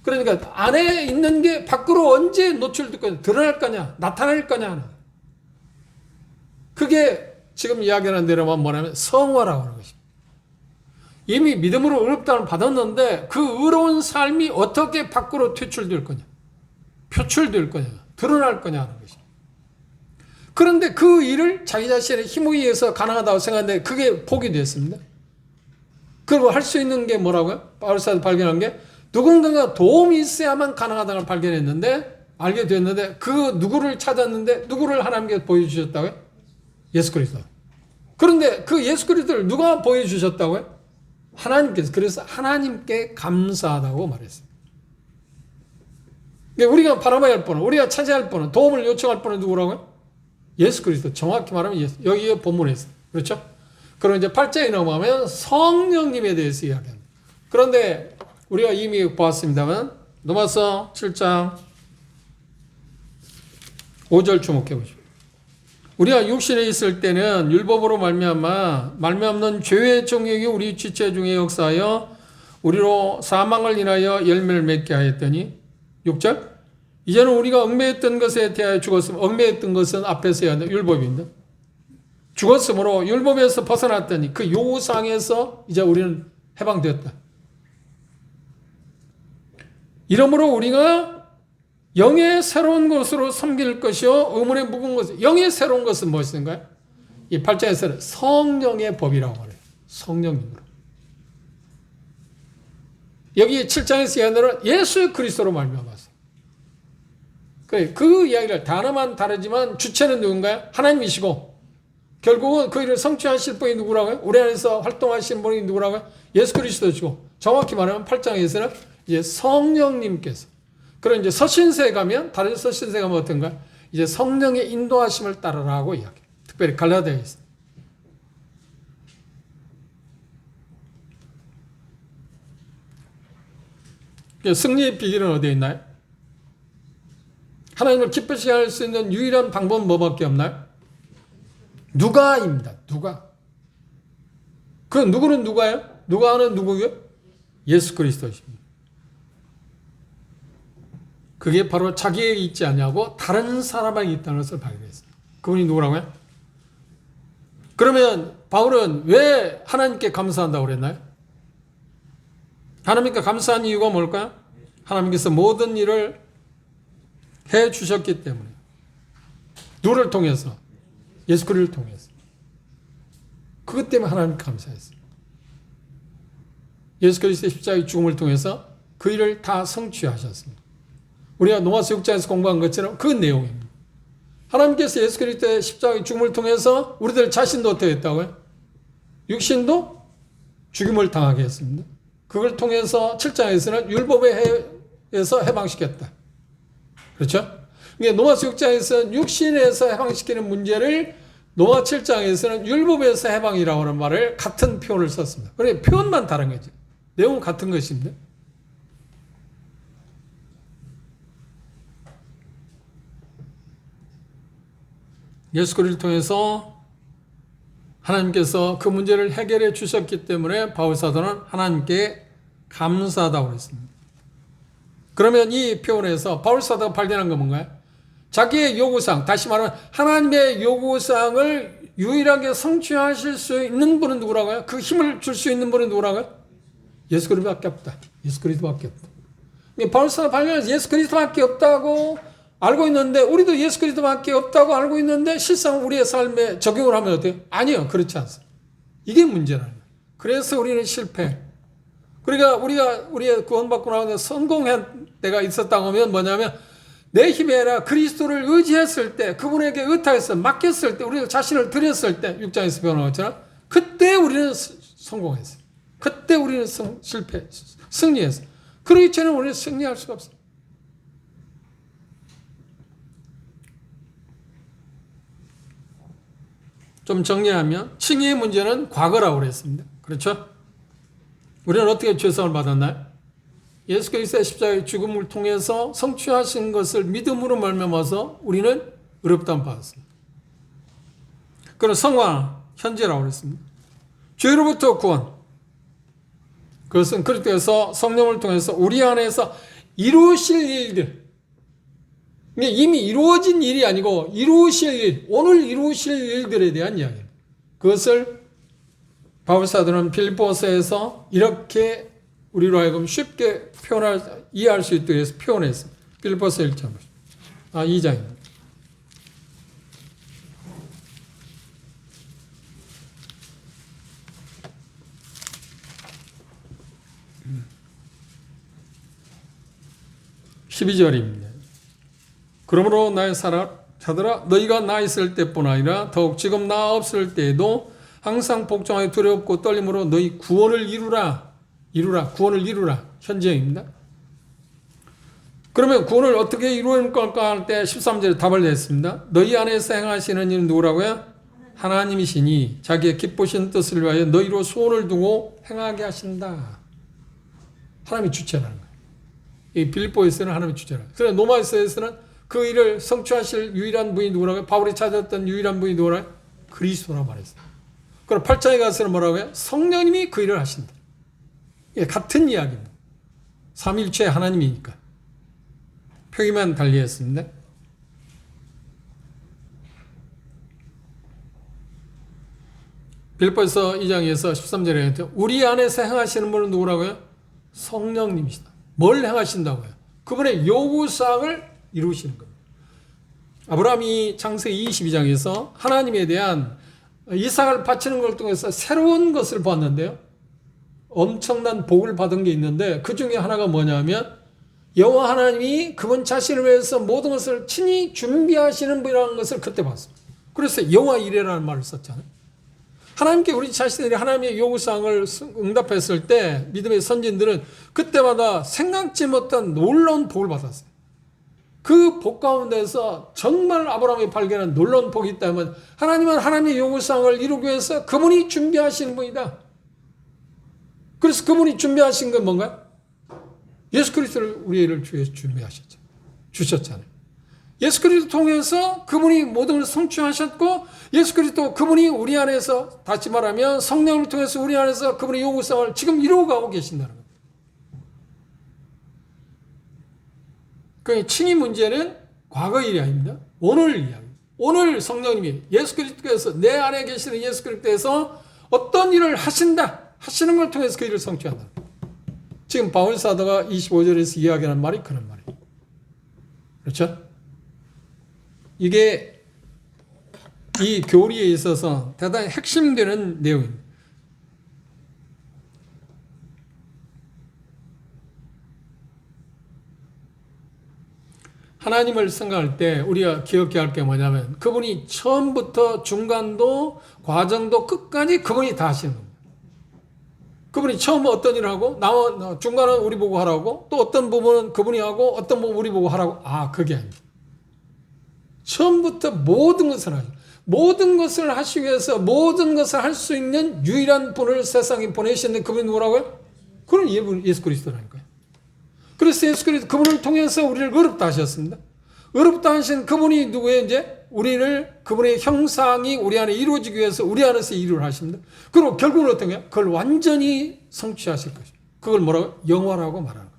그러니까 안에 있는 게 밖으로 언제 노출될 거냐? 드러날 거냐? 나타날 거냐? 그게 지금 이야기하는 대로만 뭐냐면 성화라고 하는 것입니다. 이미 믿음으로 의롭다를 받았는데 그 의로운 삶이 어떻게 밖으로 퇴출될 거냐? 표출될 거냐? 드러날 거냐 하는 것입니다. 그런데 그 일을 자기 자신의 힘에 의해서 가능하다고 생각하는데 그게 포기됐습니다. 그리고 할 수 있는 게 뭐라고요? 바울사도 발견한 게 누군가가 도움이 있어야만 가능하다는 걸 발견했는데 알게 됐는데 그 누구를 찾았는데 누구를 하나님께 보여주셨다고요? 예수 그리스도. 그런데 그 예수 그리스도를 누가 보여주셨다고요? 하나님께서. 그래서 하나님께 감사하다고 말했어요. 우리가 바라봐야 할 분은, 우리가 찾아야 할 분은, 도움을 요청할 분은 누구라고요? 예수 그리스도. 정확히 말하면 예수. 여기에 본문에 있어요. 그렇죠? 그럼 이제 8장에 넘어가면 성령님에 대해서 이야기합니다. 그런데 우리가 이미 보았습니다만 로마서 7장 5절 주목해 보십시오. 우리가 육신에 있을 때는 율법으로 말미암는 죄의 정욕이 우리 지체 중에 역사하여 우리로 사망을 인하여 열매를 맺게 하였더니 6절 이제는 우리가 얽매였던 것에 대하여 죽었으면 얽매였던 것은 앞에서 해야 한다. 율법입니다. 죽었으므로 율법에서 벗어났더니 그 요구사항에서 이제 우리는 해방되었다. 이러므로 우리가 영의 새로운 것으로 섬길 것이요 의문에 묵은 것은 영의 새로운 것은 무엇인가요? 이 8장에서는 성령의 법이라고 말해요. 성령님으로. 여기 7장에서 이야기하는 예수 그리스도로 말미암아서. 그 이야기를 단어만 다르지만 주체는 누군가요? 하나님이시고 결국은 그 일을 성취하실 분이 누구라고요? 우리 안에서 활동하시는 분이 누구라고요? 예수 그리스도시고 정확히 말하면 8장에서는 이제 성령님께서 그런 이제 서신서에 가면 다른 서신서에 가면 어떤가? 이제 성령의 인도하심을 따르라고 이야기. 특별히 갈라디아에 있습니다. 승리의 비결은 어디에 있나요? 하나님을 기쁘시게 할 수 있는 유일한 방법은 뭐밖에 없나요? 누가입니다. 누가. 그 누구는 누가요? 누가는 누구요? 예수 그리스도십니다. 그게 바로 자기에게 있지 않냐고 다른 사람에게 있다는 것을 발견했습니다. 그분이 누구라고요? 그러면 바울은 왜 하나님께 감사한다고 그랬나요? 하나님께 감사한 이유가 뭘까요? 하나님께서 모든 일을 해 주셨기 때문에. 누구를 통해서? 예수 그리스도를 통해서. 그것 때문에 하나님께 감사했어요. 예수 그리스도의 십자가의 죽음을 통해서 그 일을 다 성취하셨습니다. 우리가 로마서 6장에서 공부한 것처럼 그 내용입니다. 하나님께서 예수 그리스도의 십자가의 죽음을 통해서 우리들 자신도 어떻게 했다고요? 육신도 죽임을 당하게 했습니다. 그걸 통해서 7장에서는 율법에 의해서 해방시켰다. 그렇죠? 로마서 6장에서는 육신에서 해방시키는 문제를 로마 7장에서는 율법에서 해방이라고 하는 말을 같은 표현을 썼습니다. 그러니까 표현만 다른 거죠. 내용은 같은 것입니다. 예수 그리스도를 통해서 하나님께서 그 문제를 해결해 주셨기 때문에 바울 사도는 하나님께 감사하다고 그랬습니다. 그러면 이 표현에서 바울 사도가 발견한 건 뭔가요? 자기의 요구사항, 다시 말하면 하나님의 요구사항을 유일하게 성취하실 수 있는 분은 누구라고요? 그 힘을 줄 수 있는 분은 누구라고요? 예수 그리스도밖에 없다. 예수 그리스도밖에 없다. 바울 사도가 발견해서 예수 그리스도밖에 없다고 알고 있는데 우리도 예수 그리스도밖에 없다고 알고 있는데 실상 우리의 삶에 적용을 하면 어때요? 아니요. 그렇지 않습니다. 이게 문제라는 거예요. 그래서 우리는 실패. 그러니까 우리가 구원받고 나서 성공한 때가 있었다고 하면 뭐냐면 내 힘이 아니라 그리스도를 의지했을 때, 그분에게 의탁해서 맡겼을 때, 우리가 자신을 드렸을 때, 6장에서 배워놓은 것처럼 그때 우리는 성공했어요. 그때 우리는 승리했어요. 그러기 전에 우리는 승리할 수가 없어요. 좀 정리하면 칭의의 문제는 과거라고 그랬습니다. 그렇죠? 우리는 어떻게 죄상을 받았나요? 예수 그리스도의 십자가의 죽음을 통해서 성취하신 것을 믿음으로 말미암아서 우리는 의롭다함 받았습니다. 그런 성화 현재라고 그랬습니다. 죄로부터 구원. 그것은 그리스도에서 성령을 통해서 우리 안에서 이루실 일들. 이미 이루어진 일이 아니고 이루실 일, 오늘 이루실 일들에 대한 이야기입니다. 그것을 바울 사도는 빌립보서에서 이렇게 우리로 하여금 쉽게 이해할 수 있도록 해서 표현했습니다. 빌립보서 1장. 2장입니다. (12절입니다) 그러므로 나의 자들아 너희가 나 있을 때뿐 아니라 더욱 지금 나 없을 때에도 항상 복종하여 두렵고 떨림으로 너희 구원을 이루라. 구원을 이루라. 현재입니다. 그러면 구원을 어떻게 이루는 걸까 할 때 13절에 답을 냈습니다. 너희 안에서 행하시는 이는 누구라고요? 하나님이시니 자기의 기쁘신 뜻을 위하여 너희로 소원을 두고 행하게 하신다. 하나님이 주체라는 거예요. 이 빌립보에서는 하나님이 주체라. 그래서 로마에서는 그 일을 성취하실 유일한 분이 누구라고요? 바울이 찾았던 유일한 분이 누구라고요? 그리스도라고 말했어요. 그럼 8장에 가서는 뭐라고요? 성령님이 그 일을 하신다. 예, 같은 이야기입니다. 삼위일체 하나님이니까. 표기만 달리했습니다. 빌립보서 2장에서 13절에 우리 안에서 행하시는 분은 누구라고요? 성령님이시다. 뭘 행하신다고요? 그분의 요구사항을 이루시는 겁니다. 아브라함이 창세기 22장에서 하나님에 대한 이삭을 바치는 걸 통해서 새로운 것을 보았는데요. 엄청난 복을 받은 게 있는데 그 중에 하나가 뭐냐면 여호와 하나님이 그분 자신을 위해서 모든 것을 친히 준비하시는 분이라는 것을 그때 봤어요. 그래서 여호와 이레라는 말을 썼잖아요. 하나님께 우리 자신들이 하나님의 요구사항을 응답했을 때 믿음의 선진들은 그때마다 생각지 못한 놀라운 복을 받았어요. 그 복 가운데서 정말 아브라함이 발견한 놀라운 복이 있다면 하나님은 하나님의 요구사항을 이루기 위해서 그분이 준비하시는 분이다. 그래서 그분이 준비하신 건 뭔가요? 예수 그리스도를 우리를 위해서 준비하셨죠. 주셨잖아요. 예수 그리스도 통해서 그분이 모든 걸 성취하셨고 예수 그리스도 그분이 우리 안에서 다시 말하면 성령을 통해서 우리 안에서 그분의 요구사항을 지금 이루어가고 계신다는 겁니다. 그 칭의 문제는 과거 일이 아닙니다. 오늘 이야기. 오늘 성령님이 예수 그리스도께서 내 안에 계시는 예수 그리스도께서 어떤 일을 하시는 걸 통해서 그 일을 성취한다. 지금 바울 사도가 25절에서 이야기하는 말이 그런 말이에요. 그렇죠? 이게 이 교리에 있어서 대단히 핵심되는 내용입니다. 하나님을 생각할 때 우리가 기억해야 할 게 뭐냐면 그분이 처음부터 중간도 과정도 끝까지 그분이 다 하시는 겁니다. 그분이 처음 어떤 일을 하고 중간은 우리 보고 하라고 또 어떤 부분은 그분이 하고 어떤 부분 우리 보고 하라고 그게 아닙니다. 처음부터 모든 것을 하죠. 모든 것을 하시기 위해서 모든 것을 할 수 있는 유일한 분을 세상에 보내셨는데 그분이 누구라고요? 그건 예수 그리스도라니까요. 그래서 예수 그리스도 그분을 통해서 우리를 의롭다 하셨습니다. 의롭다 하신 그분이 누구예요? 이제 우리를 그분의 형상이 우리 안에 이루어지기 위해서 우리 안에서 일을 하십니다. 그리고 결국은 어떤 거예요? 그걸 완전히 성취하실 것입니다. 그걸 뭐라고? 영화라고 말하는 거예요.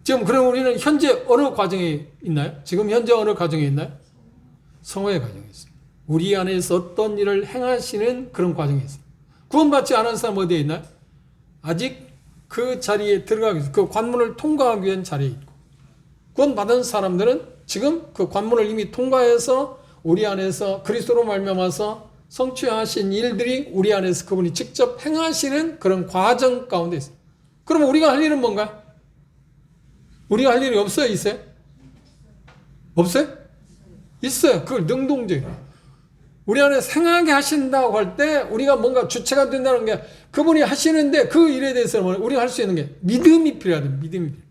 지금 그럼 우리는 현재 어느 과정에 있나요? 지금 현재 어느 과정에 있나요? 성화의 과정에 있습니다. 우리 안에서 어떤 일을 행하시는 그런 과정에 있습니다. 구원받지 않은 사람 어디에 있나요? 아직 그 자리에 들어가기 위해서 그 관문을 통과하기 위한 자리에 있고 구원받은 사람들은 지금 그 관문을 이미 통과해서 우리 안에서 그리스도로 말미암아서 성취하신 일들이 우리 안에서 그분이 직접 행하시는 그런 과정 가운데 있습니다. 그럼 우리가 할 일은 뭔가? 우리가 할 일이 없어요? 있어요? 없어요? 있어요. 그걸 능동적이에요. 우리 안에 생하게 하신다고 할 때 우리가 뭔가 주체가 된다는 게 그분이 하시는데 그 일에 대해서는 우리가 할 수 있는 게 믿음이 필요하다. 믿음이 필요해요.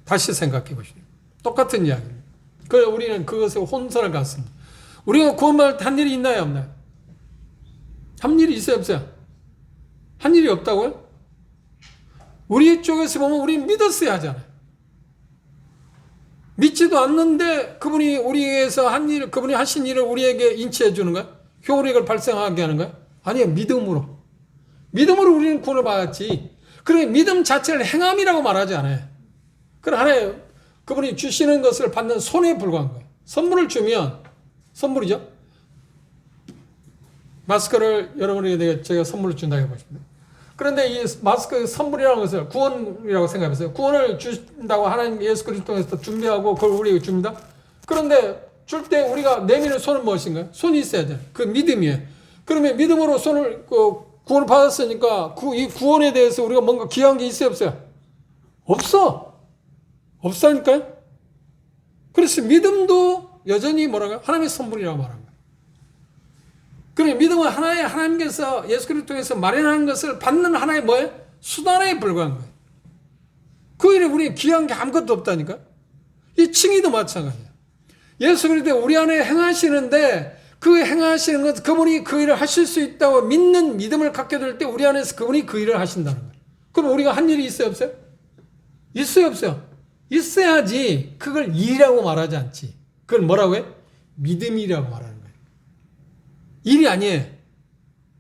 다시 생각해 보시죠. 똑같은 이야기입니다. 그래서 우리는 그것에 혼선을 갖습니다. 우리가 구원받을 때 한 일이 있나요? 없나요? 한 일이 있어요? 없어요? 한 일이 없다고요? 우리 쪽에서 보면 우리는 믿었어야 하잖아요. 믿지도 않는데 그분이 우리에서 한 일, 그분이 하신 일을 우리에게 인치해 주는 거야? 효력을 발생하게 하는 거야? 아니요, 믿음으로. 믿음으로 우리는 구원을 받았지. 그러니 믿음 자체를 행함이라고 말하지 않아요. 그럼 하나의 그분이 주시는 것을 받는 손에 불과한 거예요. 선물을 주면, 선물이죠? 마스크를 여러분에게 제가 선물로 준다고 해보십니다. 그런데 이 마스크 선물이라는 것을 구원이라고 생각해보세요. 구원을 주신다고 하나님 예수 그리스도 통해서 준비하고 그걸 우리에게 줍니다. 그런데 줄 때 우리가 내미는 손은 무엇인가요? 손이 있어야 돼요. 그 믿음이에요. 그러면 믿음으로 손을 구원을 받았으니까 이 구원에 대해서 우리가 뭔가 기여한 게 있어요? 없어요? 없어. 없다니까요? 그래서 믿음도 여전히 뭐라고요? 하나님의 선물이라고 말합니다. 그러니 믿음은 하나님께서 예수 그리스도 통해서 마련한 것을 받는 하나의 뭐예요? 수단에 불과한 거예요. 그 일에 우리 귀한 게 아무것도 없다니까. 이 칭의도 마찬가지예요. 예수 그리스도 우리 안에 행하시는데 그 행하시는 것 그분이 그 일을 하실 수 있다고 믿는 믿음을 갖게 될 때 우리 안에서 그분이 그 일을 하신다는 거예요. 그럼 우리가 한 일이 있어요? 없어요? 있어요? 없어요? 있어야지 그걸 일이라고 말하지 않지. 그걸 뭐라고 해? 믿음이라고 말하는 거예요. 일이 아니에요.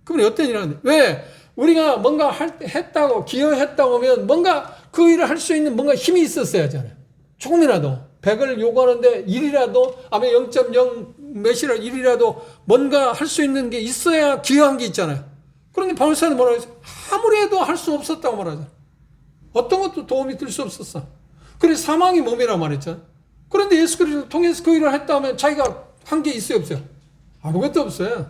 그럼 어떤 일을 하는데? 왜? 우리가 뭔가 했다고, 기여했다고 하면 뭔가 그 일을 할 수 있는 뭔가 힘이 있었어야 하잖아요. 조금이라도. 100을 요구하는데 1이라도, 아마 0.0 몇이라 1이라도 뭔가 할 수 있는 게 있어야 기여한 게 있잖아요. 그런데 바울사는 뭐라고 했어요? 아무리 해도 할 수 없었다고 말하잖아요. 어떤 것도 도움이 될 수 없었어. 그래서 사망이 몸이라고 말했잖아요. 그런데 예수 그리스도를 통해서 그 일을 했다 하면 자기가 한 게 있어요? 없어요? 아무것도 없어요.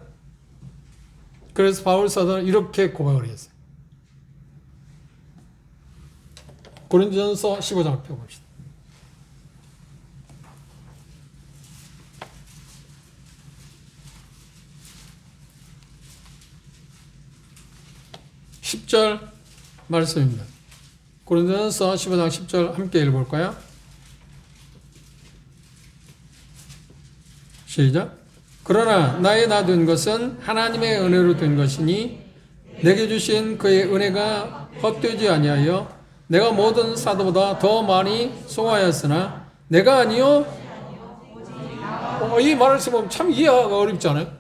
그래서 바울 사도는 이렇게 고백을 했어요. 고린도전서 15장을 펴봅시다. (10절) 말씀입니다. 고린도전서 15장 10절 함께 읽어볼까요? 시작. 그러나 나의 나 된 것은 하나님의 은혜로 된 것이니 내게 주신 그의 은혜가 헛되지 아니하여 내가 모든 사도보다 더 많이 수고하였으나 내가 아니요. 이 말을 보면 참 이해하기가 어렵지 않아요?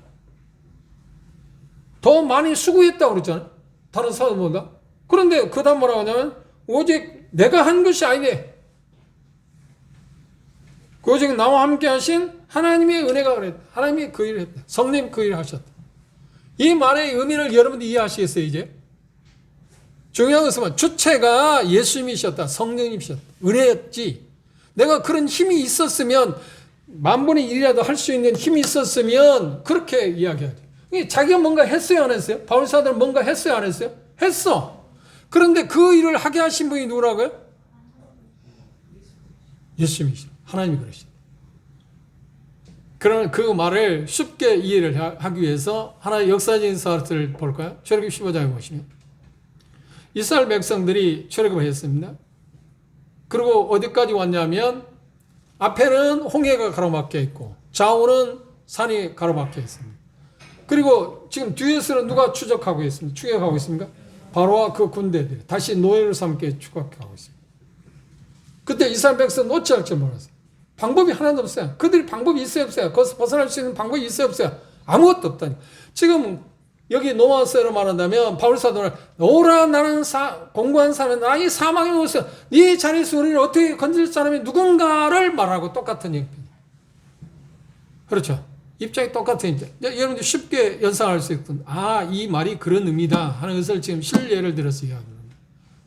더 많이 수고했다고 그랬잖아요. 다른 사도보다. 그런데 그 다음 뭐라고 하냐면 오직 내가 한 것이 아니네. 오직 나와 함께 하신 하나님의 은혜가 그랬다. 하나님이 그 일을 했다. 성님 그 일을 하셨다. 이 말의 의미를 여러분들이 이해하시겠어요, 이제? 중요한 것은 주체가 예수님이셨다. 성령님이셨다. 은혜였지. 내가 그런 힘이 있었으면, 만분의 1이라도 할 수 있는 힘이 있었으면, 그렇게 이야기하죠. 자기가 뭔가 했어요, 안 했어요? 바울사들은 뭔가 했어요, 안 했어요? 했어. 그런데 그 일을 하게 하신 분이 누구라고요? 예수님이시다. 하나님이 그러시다. 그런 그 말을 쉽게 이해를 하기 위해서 하나의 역사적인 사실을 볼까요? 출애굽 15장에 보시면 이스라엘 백성들이 출애굽을 했습니다. 그리고 어디까지 왔냐면 앞에는 홍해가 가로막혀 있고 좌우는 산이 가로막혀 있습니다. 그리고 지금 뒤에서는 누가 추적하고 있습니까? 추격하고 있습니까? 바로와 그 군대들이 다시 노예를 삼게 추격하고 있습니다. 그때 이스라엘 백성 놓치할 줄 몰랐어요. 방법이 하나도 없어요. 그들이 방법이 있어요, 없어요? 거기서 벗어날 수 있는 방법이 있어요, 없어요? 아무것도 없다니. 지금 여기 노아서로 말한다면 바울 사도는 오라 나는 공고한 사람은 나의 사망에 오서 네 자리에서 우리를 어떻게 건질 사람이 누군가를 말하고 똑같은 형편. 그렇죠? 입장이 똑같으니까 여러분들 쉽게 연상할 수 있거든. 이 말이 그런 의미다 하는 것을 지금 실례를 들어서 이야기합니다.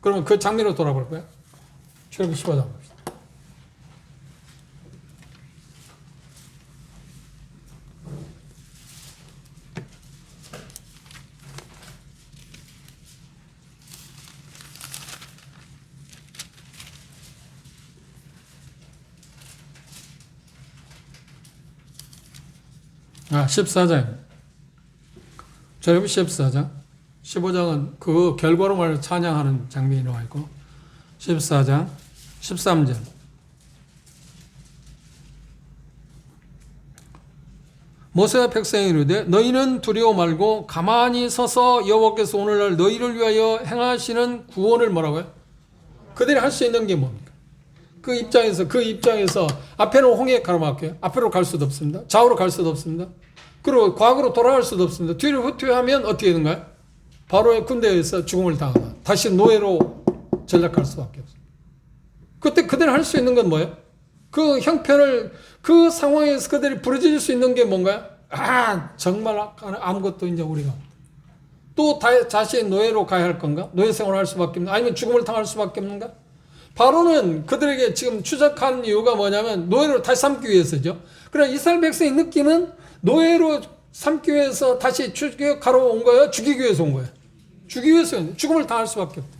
그러면 그 장면으로 돌아볼 거예요. 출애굽 15장 봅시다. 14장입니다. 출애굽기 14장. 15장은 그 결과로 말해 찬양하는 장면이 나와 있고 14장 13절. 모세와 백성이 이르되 너희는 두려워 말고 가만히 서서 여호와께서 오늘날 너희를 위하여 행하시는 구원을 뭐라고요? 그들이 할 수 있는 게 뭡니까? 그 입장에서 앞에는 홍해 가로막혀요. 앞으로 갈 수도 없습니다. 좌우로 갈 수도 없습니다. 그리고 과거로 돌아갈 수도 없습니다. 뒤로 후퇴하면 어떻게 되는가요? 바로의 군대에서 죽음을 당하다. 다시 노예로 전락할 수밖에 없어요. 그때 그들이 할 수 있는 건 뭐예요? 그 형편을, 그 상황에서 그들이 부르짖을 수 있는 게 뭔가요? 정말 아무것도 이제 우리가. 또 자신의 노예로 가야 할 건가? 노예 생활을 할 수밖에 없는가? 아니면 죽음을 당할 수밖에 없는가? 바로는 그들에게 지금 추적한 이유가 뭐냐면 노예로 다시 삼기 위해서죠. 그러나 이스라엘 백성의 느낌은 노예로 삼기 위해서 다시 추격하러 온 거예요? 죽이기 위해서 온 거예요? 죽이기 위해서 죽음을 당할 수밖에 없다.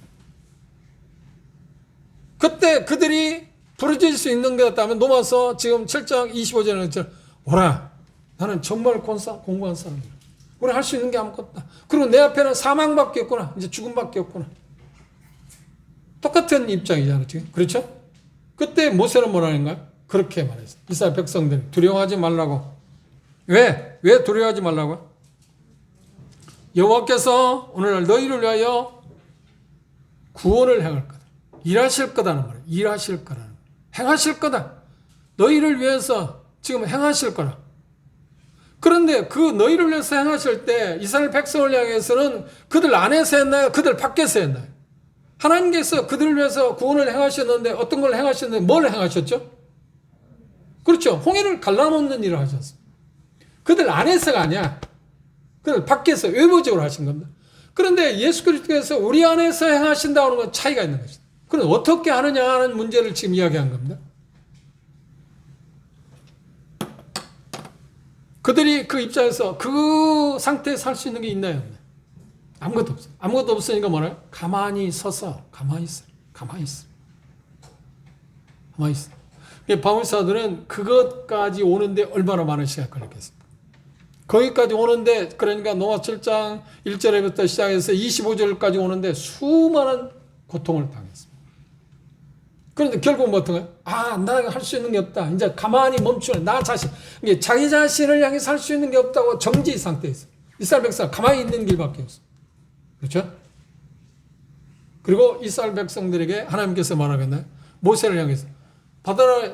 그때 그들이 부르짖을 수 있는 게 같다면 넘어서 지금 7장 25절에 오라 나는 정말 공고한 사람이다. 우리 할 수 있는 게 아무것도 없다. 그리고 내 앞에는 사망밖에 없구나. 이제 죽음밖에 없구나. 똑같은 입장이잖아요. 지금. 그렇죠? 그때 모세는 뭐라는가요? 그렇게 말했어요. 이스라엘 백성들이 두려워하지 말라고. 왜? 왜 두려워하지 말라고요? 여호와께서 오늘날 너희를 위하여 구원을 행할 거다. 일하실 거다는 말이에요. 일하실 거라는 거예요. 행하실 거다. 너희를 위해서 지금 행하실 거라. 그런데 그 너희를 위해서 행하실 때 이스라엘 백성을 향해서는 그들 안에서 했나요? 그들 밖에서 했나요? 하나님께서 그들을 위해서 구원을 행하셨는데 어떤 걸 행하셨는데 뭘 행하셨죠? 그렇죠. 홍해를 갈라놓는 일을 하셨습니다. 그들 안에서가 아니야. 그들 밖에서 외부적으로 하신 겁니다. 그런데 예수 그리스도께서 우리 안에서 행하신다는 건 차이가 있는 것입니다. 그럼 어떻게 하느냐 하는 문제를 지금 이야기한 겁니다. 그들이 그 입장에서 그 상태에서 할 수 있는 게 있나요? 아무것도 없어요. 아무것도 없으니까 뭐래요? 가만히 서서 가만히 있어요. 가만히 있어요. 가만히 있어요. 바울사들은 그것까지 오는데 얼마나 많은 시간 걸렸겠습니까? 거기까지 오는데 그러니까 로마 7장 1절부터 시작해서 25절까지 오는데 수많은 고통을 당했습니다. 그런데 결국은 어떤가요? 나 할 수 있는 게 없다. 이제 가만히 멈추는 나 자신. 이게 자기 자신을 향해 살 수 있는 게 없다고 정지 상태에 있어요. 이스라엘 백성 가만히 있는 길밖에 없어요. 그렇죠? 그리고 이스라엘 백성들에게 하나님께서 말하겠나요? 모세를 향해서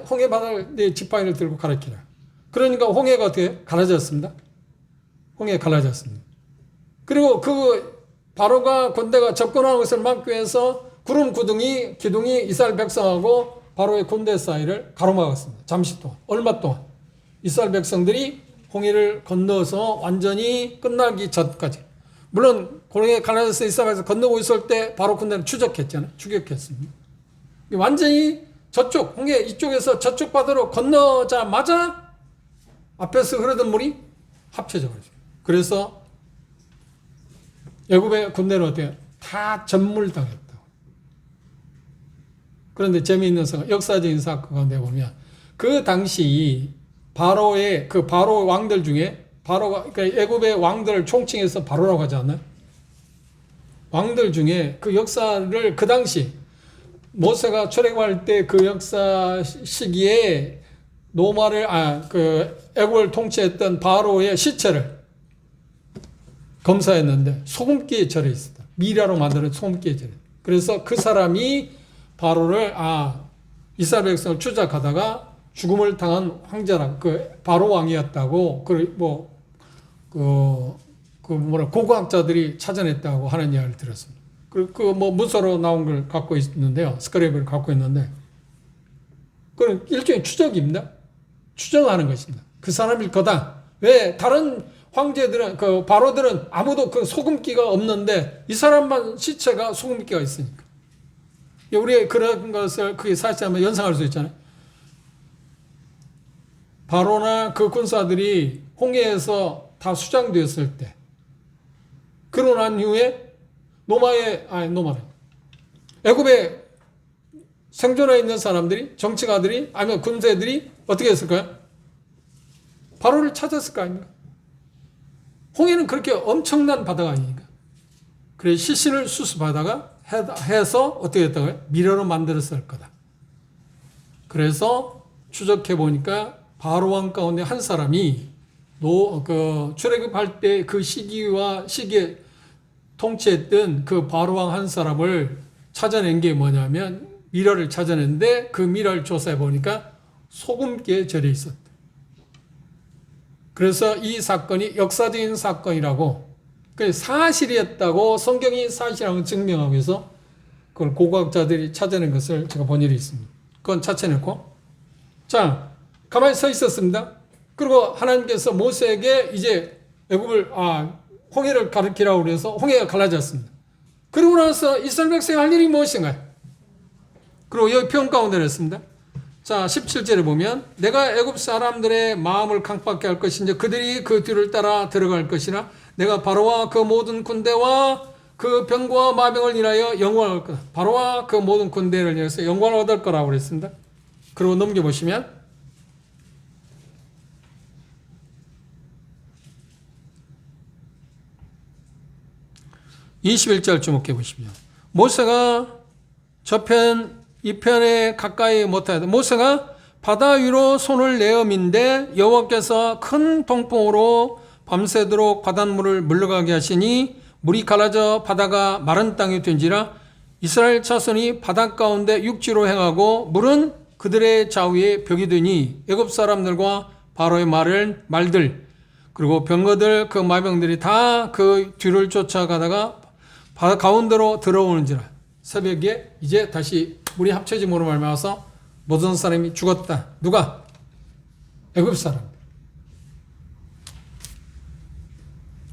홍해 바다를 내 지팡이를 들고 가르치라. 그러니까 홍해가 어떻게 갈라졌습니다. 홍해가 갈라졌습니다. 그리고 그 바로가 군대가 접근하는 것을 막기 위해서 구름 기둥이 이스라엘 백성하고 바로의 군대 사이를 가로막았습니다. 잠시 동안, 얼마 동안. 이스라엘 백성들이 홍해를 건너서 완전히 끝나기 전까지. 물론 홍해 갈라져서 이스라엘에서 건너고 있을 때 바로 군대는 추적했잖아요. 추격했습니다. 완전히 저쪽 홍해 이쪽에서 저쪽 바다로 건너자마자 앞에서 흐르던 물이 합쳐져 버리죠. 그래서 애굽의 군대는 어때요? 다 전물당했다고. 그런데 재미있는 역사적인 사건 가운데 보면 그 당시 바로의 바로 왕들 중에 바로가 그러니까 애굽의 왕들을 총칭해서 바로라고 하지 않나요? 왕들 중에 그 역사를 그 당시 모세가 출애굽할 때 그 역사 시기에 애굽을 통치했던 바로의 시체를 검사했는데 소금기에 절여 있었다. 미라로 만드는 소금기에 절여. 그래서 그 사람이 바로를 이스라엘 백성을 추적하다가 죽음을 당한 황제라 바로 왕이었다고 고고학자들이 찾아냈다고 하는 이야기를 들었습니다. 문서로 나온 걸 갖고 있는데요. 스크랩을 갖고 있는데 그건 일종의 추적입니다. 추정하는 것입니다. 그 사람일 거다. 왜 다른 황제들은 바로들은 아무도 그 소금기가 없는데 이 사람만 시체가 소금기가 있으니까. 우리가 그런 것을 그게 사실 한번 연상할 수 있잖아요. 바로나 그 군사들이 홍해에서 다 수장되었을 때 그러고 난 이후에 애굽에 생존해 있는 사람들이 정치가들이 아니면 군대들이 어떻게 했을까요? 바로를 찾았을 거 아닙니까? 홍해는 그렇게 엄청난 바다가 아니니까. 그래 시신을 수습하다가 해서 어떻게 했다고요? 미러로 만들었을 거다. 그래서 추적해 보니까 바로왕 가운데 한 사람이 출애굽할 때 그 시기에 통치했던 그 바로왕 한 사람을 찾아낸 게 뭐냐면 미러를 찾아냈는데 그 미러를 조사해 보니까 소금기에 절여 있었다. 그래서 이 사건이 역사적인 사건이라고 사실이었다고 성경이 사실이라고 증명하기 위해서 그걸 고고학자들이 찾아낸 것을 제가 본 일이 있습니다. 그건 찾아냈고 자 가만히 서 있었습니다. 그리고 하나님께서 모세에게 이제 애굽을 홍해를 가르치라고 그래서 홍해가 갈라졌습니다. 그러고 나서 이스라엘 백성이 할 일이 무엇인가요? 그리고 여기 표현 가운데 했습니다. 자 17절에 보면 내가 애굽 사람들의 마음을 강팍하게 할 것인지 그들이 그 뒤를 따라 들어갈 것이나 내가 바로와 그 모든 군대와 그 병과 마병을 인하여 영광을 얻을 거다. 바로와 그 모든 군대를 인해서 영광을 얻을 거라고 그랬습니다. 그리고 넘겨보시면 21절 주목해 보십시오. 모세가 저편 이편에 가까이 못하였다. 모세가 바다 위로 손을 내어민데 여호와께서 큰 동풍으로 밤새도록 바닷물을 물러가게 하시니 물이 갈라져 바다가 마른 땅이 된지라 이스라엘 자손이 바다 가운데 육지로 행하고 물은 그들의 좌우에 벽이 되니 애굽 사람들과 바로의 말들 그리고 병거들 그 마병들이 다 그 뒤를 쫓아가다가 바다 가운데로 들어오는지라 새벽에 이제 다시 물이 합쳐짐으로 말미암아서 모든 사람이 죽었다. 누가? 애굽 사람.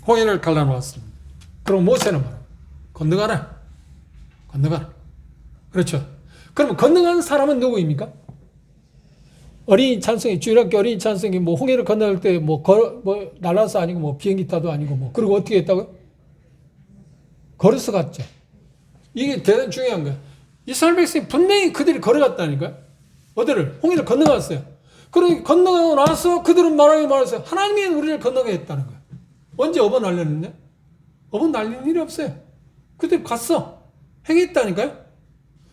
홍해를 갈라놓았습니다. 그럼 모세는 말합니다. 건너가라. 그렇죠. 그럼 건너간 사람은 누구입니까? 어린이 찬송이 주일학교 어린이 찬송이 홍해를 건너갈 때 날라서 아니고 비행기 타도 아니고 그리고 어떻게 했다고요? 걸어서 갔죠. 이게 대단히 중요한 거예요. 이스라엘 백성이 분명히 그들이 걸어갔다니까요. 어디를? 홍해를 건너갔어요. 그러니 건너가고 나서 그들은 말했어요. 하나님이 우리를 건너게 했다는 거예요. 언제 업어 날렸느냐? 업어 날린 일이 없어요. 그들이 갔어. 행했다니까요.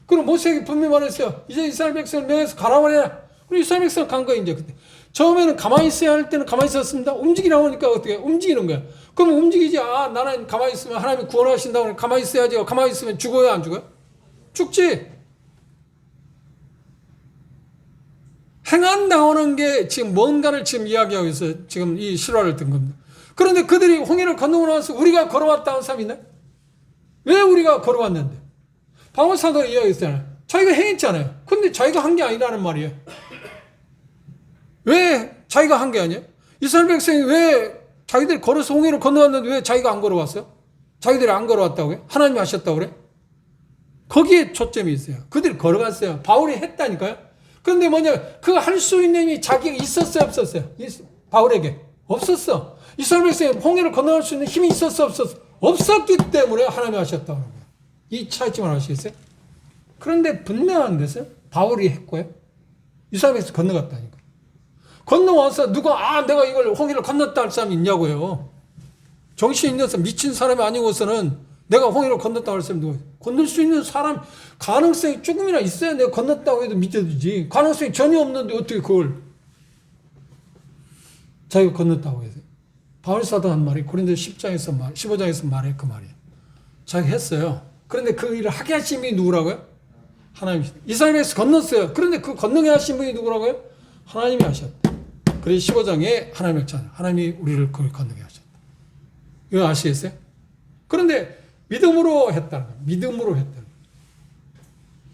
그럼 모세에게 분명히 말했어요. 이제 이스라엘 백성을 명해서 가라고 해라. 우리 이스라엘 백성 간 거예요, 이제 그때. 처음에는 가만히 있어야 할 때는 가만히 있었습니다. 움직이라고 하니까 어떻게 움직이는 거야. 그럼 움직이지. 나는 가만히 있으면 하나님이 구원하신다고 하니 가만히 있어야지. 가만히 있으면 죽어요, 안 죽어요? 죽지. 행한다는 게 지금 뭔가를 지금 이야기하고 있어요. 지금 이 실화를 든 겁니다. 그런데 그들이 홍해를 건너고 나서 우리가 걸어왔다는 사람이 있나요? 왜 우리가 걸어왔는데? 바울 사도가 이야기했잖아요. 자기가 행했잖아요. 근데 자기가 한 게 아니라는 말이에요. 왜 자기가 한 게 아니에요? 이스라엘 백성이 왜 자기들이 걸어서 홍해를 건너왔는데 왜 자기가 안 걸어왔어요? 자기들이 안 걸어왔다고요? 하나님이 하셨다고 그래? 거기에 초점이 있어요. 그들이 걸어갔어요. 바울이 했다니까요. 그런데 그거 할 수 있는 힘이 자기가 있었어요, 없었어요? 바울에게 없었어. 이스라엘 백성이 홍해를 건너갈 수 있는 힘이 있었어, 없었어? 없었기 때문에 하나님이 하셨다고 하는 거예요. 이 차이점을 아시겠어요? 그런데 분명한 것은 바울이 했고요. 이스라엘 백성이 건너갔다니까. 건너와서 내가 이걸 홍해를 건넜다 할 사람이 있냐고요. 정신 있는 사람, 미친 사람이 아니고서는 내가 홍해를 건넜다 할 사람이 누구예요? 건널 수 있는 사람, 가능성이 조금이나 있어야 내가 건넜다고 해도 믿어지지. 가능성이 전혀 없는데 어떻게 그걸 자기가 건넜다고 해요? 바울 사도 한 말이 고린도 15장에서 말해 그 말이에요. 자기가 했어요. 그런데 그 일을 하게 하신 분이 누구라고요? 하나님이. 이스라엘에서 건넜어요. 그런데 그 건너게 하신 분이 누구라고요? 하나님이 하셨다. 그래서 15장에 하나님이 했잖아요. 하나님이 우리를 건너게 하셨다. 이거 아시겠어요? 그런데 믿음으로 했다는 거예요. 믿음으로 했다는 거예요.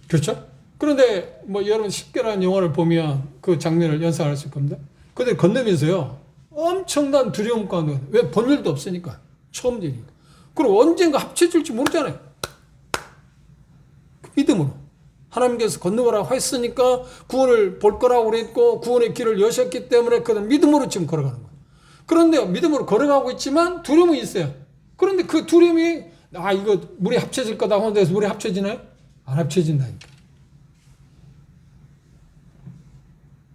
그렇죠? 그런데 여러분 10개라는 영화를 보면 그 장면을 연상할 수 있을 겁니다. 그런데 건너면서요. 엄청난 두려움 가운데 왜 본 일도 없으니까. 처음 일이니까. 그리고 언젠가 합쳐질지 모르잖아요. 믿음으로. 하나님께서 건너가라고 했으니까 구원을 볼 거라고 그랬고 구원의 길을 여셨기 때문에 그는 믿음으로 지금 걸어가는 거예요. 그런데 믿음으로 걸어가고 있지만 두려움이 있어요. 그런데 그 두려움이 이거 물이 합쳐질 거다 하는데 물이 합쳐지나요? 안 합쳐진다니까.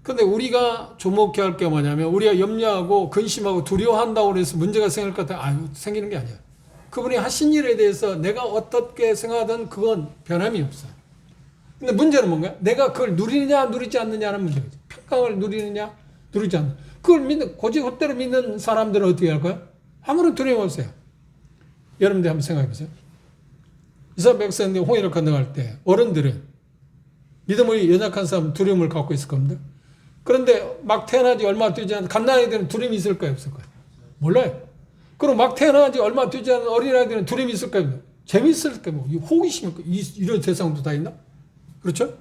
근데 우리가 주목해야 할 게 뭐냐면 우리가 염려하고 근심하고 두려워한다고 해서 문제가 생길 것 같아. 아유, 생기는 게 아니야. 그분이 하신 일에 대해서 내가 어떻게 생각하든 그건 변함이 없어요. 근데 문제는 뭔가? 내가 그걸 누리느냐 누리지 않느냐는 문제겠지. 평강을 누리느냐 누리지 않느냐. 그걸 믿는 고지헛대로 믿는 사람들은 어떻게 할 거야? 아무런 두려움 없어요. 여러분들 한번 생각해 보세요. 이스라엘 백성들이 홍해를 건너갈 때 어른들은 믿음의 연약한 사람은 두려움을 갖고 있을 겁니다. 그런데 막 태어나지 얼마 되지 않은 갓난아이들은 두려움이 있을까요? 없을까요? 몰라요. 그럼 막 태어나지 얼마 되지 않은 어린아이들은 두려움이 있을까요? 재미있을까요? 뭐 호기심일까? 이런 대상도 다 있나? 그렇죠?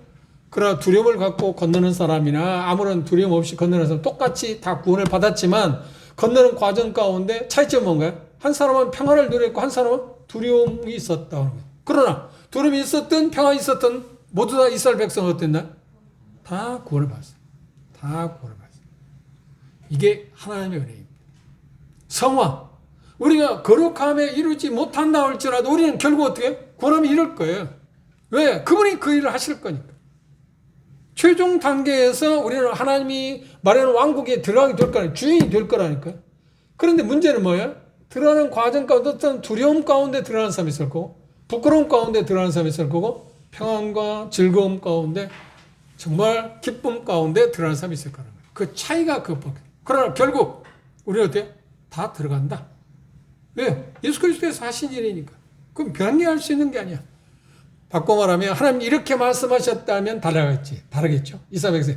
그러나 두려움을 갖고 건너는 사람이나 아무런 두려움 없이 건너는 사람 똑같이 다 구원을 받았지만 건너는 과정 가운데 차이점은 뭔가요? 한 사람은 평안을 누렸고 한 사람은 두려움이 있었다는 거예요. 그러나 두려움이 있었든 평안이 있었든 모두 다 이스라엘 백성은 어땠나? 다 구원을 받았어요. 다 구원을 받았어요. 이게 하나님의 은혜입니다. 성화. 우리가 거룩함에 이루지 못한다 할지라도 우리는 결국 어떻게? 구원함에 이룰 거예요. 왜? 그분이 그 일을 하실 거니까. 최종 단계에서 우리는 하나님이 말하는 왕국에 들어가게 될 거라니까. 주인이 될 거라니까요. 그런데 문제는 뭐예요? 들어가는 과정 가운데 어떤 두려움 가운데 들어가는 사람이 있을 거고 부끄러움 가운데 들어가는 사람이 있을 거고 평안과 즐거움 가운데 정말 기쁨 가운데 들어가는 사람이 있을 거라는 거예요. 그 차이가 그것밖에. 그러나 결국 우리는 어때요? 다 들어간다. 왜? 예수 그리스도에서 하신 일이니까. 그럼 변경할 수 있는 게 아니야. 바꿔 말하면 하나님 이렇게 말씀하셨다면 다르겠죠. 이스라엘 백성.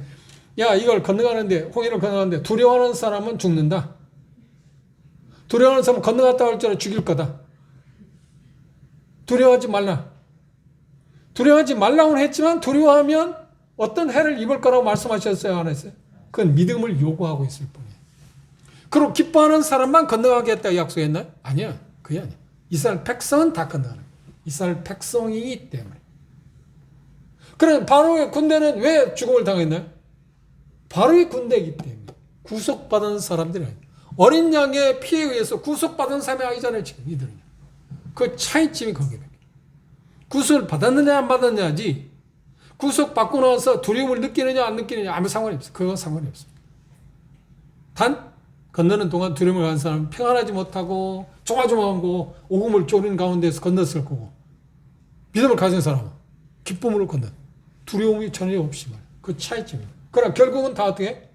야, 이걸 건너가는데 홍해를 건너가는데 두려워하는 사람은 죽는다. 두려워하는 사람은 건너갔다 할 줄 알아 죽일 거다. 두려워하지 말라. 두려워하지 말라고는 했지만 두려워하면 어떤 해를 입을 거라고 말씀하셨어요? 안 했어요? 그건 믿음을 요구하고 있을 뿐이에요. 그리고 기뻐하는 사람만 건너가겠다고 약속했나요? 아니야. 그게 아니야. 이스라엘 백성은 다 건너가는 거예요. 이스라엘 백성이기 때문에. 그럼 바로의 군대는 왜 죽음을 당했나요? 바로의 군대이기 때문에. 구속받은 사람들이 아니에요. 어린 양의 피에 의해서 구속받은 사람이 아니잖아요. 지금 이들은. 그 차이점이 거기에. 구속을 받았느냐 안 받았느냐지 구속받고 나서 두려움을 느끼느냐 안 느끼느냐 아무 상관이 없어요. 그건 상관이 없습니다. 단 건너는 동안 두려움을 가진 사람은 평안하지 못하고 조마조마하고 오금을 쪼린 가운데서 건넜을 거고 믿음을 가진 사람은 기쁨으로 건넌 두려움이 전혀 없이 말이에요. 그 차이점이에요. 그러나 결국은 다 어떻게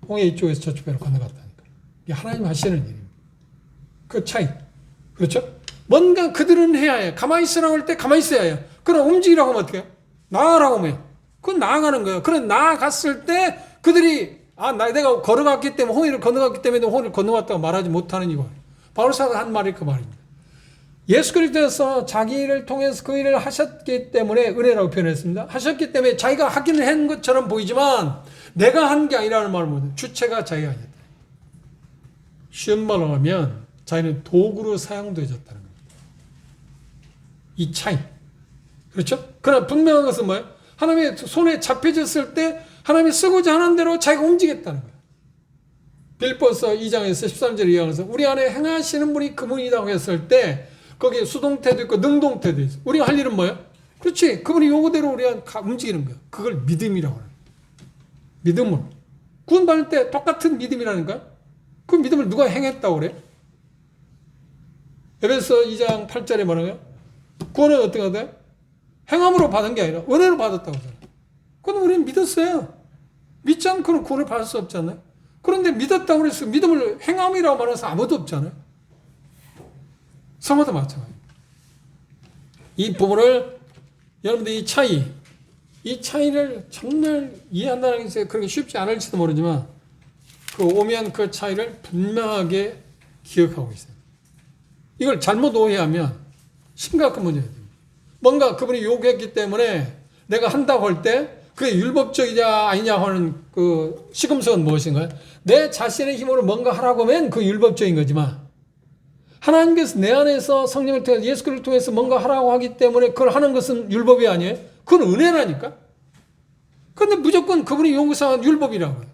홍해 이쪽에서 저쪽으로 건너갔다니까. 이게 하나님 하시는 일입니다. 그 차이. 그렇죠? 뭔가 그들은 해야 해요. 가만히 있으라고 할 때 가만히 있어야 해요. 그럼 움직이라고 하면 어떻게 해요? 나아가라고 하면 해요. 그건 나아가는 거예요. 그래 나아갔을 때 그들이 내가 걸어갔기 때문에 홍해를 건너갔기 때문에 홍해를 건너갔다고 말하지 못하는 이거. 바울사가 한 말이 그 말입니다. 예수 그리스도께서 자기 일을 통해서 그 일을 하셨기 때문에 은혜라고 표현했습니다. 하셨기 때문에 자기가 하기는 한 것처럼 보이지만 내가 한 게 아니라는 말을 못해요. 주체가 자기가 아니었다. 쉬운 말로 하면 자기는 도구로 사용되어졌다는 겁니다. 이 차이. 그렇죠? 그러나 분명한 것은 뭐예요? 하나님의 손에 잡혀졌을 때 하나님이 쓰고자 하는 대로 자기가 움직였다는 거예요. 빌보서 2장에서 13절에 이야기해서 우리 안에 행하시는 분이 그분이라고 했을 때 거기에 수동태도 있고 능동태도 있어. 우리가 할 일은 뭐예요? 그렇지. 그분이 요구대로 우리가 움직이는 거예요. 그걸 믿음이라고 해요. 믿음으로. 구원받을 때 똑같은 믿음이라니까. 그 믿음을 누가 행했다고 그래? 에베소 2장 8절에 뭐라고요? 구원은 어떻게 하다? 행함으로 받은 게 아니라 은혜로 받았다고 하잖아요. 그건 우리는 믿었어요. 믿지 않고는 구원을 받을 수 없잖아요. 그런데 믿었다고 해서 믿음을 행함이라고 말하는 사람 아무도 없잖아요. 성화도 마찬가지입니다. 이 부분을 여러분들 이 차이를 정말 이해한다는 게 그렇게 쉽지 않을지도 모르지만 그 오면 그 차이를 분명하게 기억하고 있어요. 이걸 잘못 오해하면 심각한 문제가 됩니다. 뭔가 그분이 요구했기 때문에 내가 한다고 할 때 그게 율법적이냐 아니냐 하는 그 시금석은 무엇인가요? 내 자신의 힘으로 뭔가 하라고 하면 그 율법적인 거지만 하나님께서 내 안에서 성령을 통해서 예수 그리스도를 통해서 뭔가 하라고 하기 때문에 그걸 하는 것은 율법이 아니에요? 그건 은혜라니까? 그런데 무조건 그분이 요구사항은 율법이라고 해요.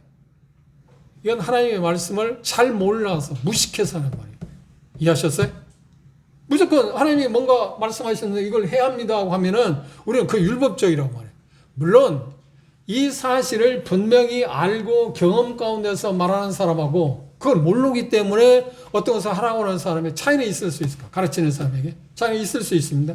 이건 하나님의 말씀을 잘 몰라서 무식해서 하는 말이에요. 이해하셨어요? 무조건 하나님이 뭔가 말씀하셨는데 이걸 해야 합니다 하고 하면은 우리는 그 율법적이라고 말해요. 물론 이 사실을 분명히 알고 경험 가운데서 말하는 사람하고 그걸 모르기 때문에 어떤 것을 하라고 하는 사람의 차이는 있을 수 있을까? 가르치는 사람에게 차이는 있을 수 있습니다.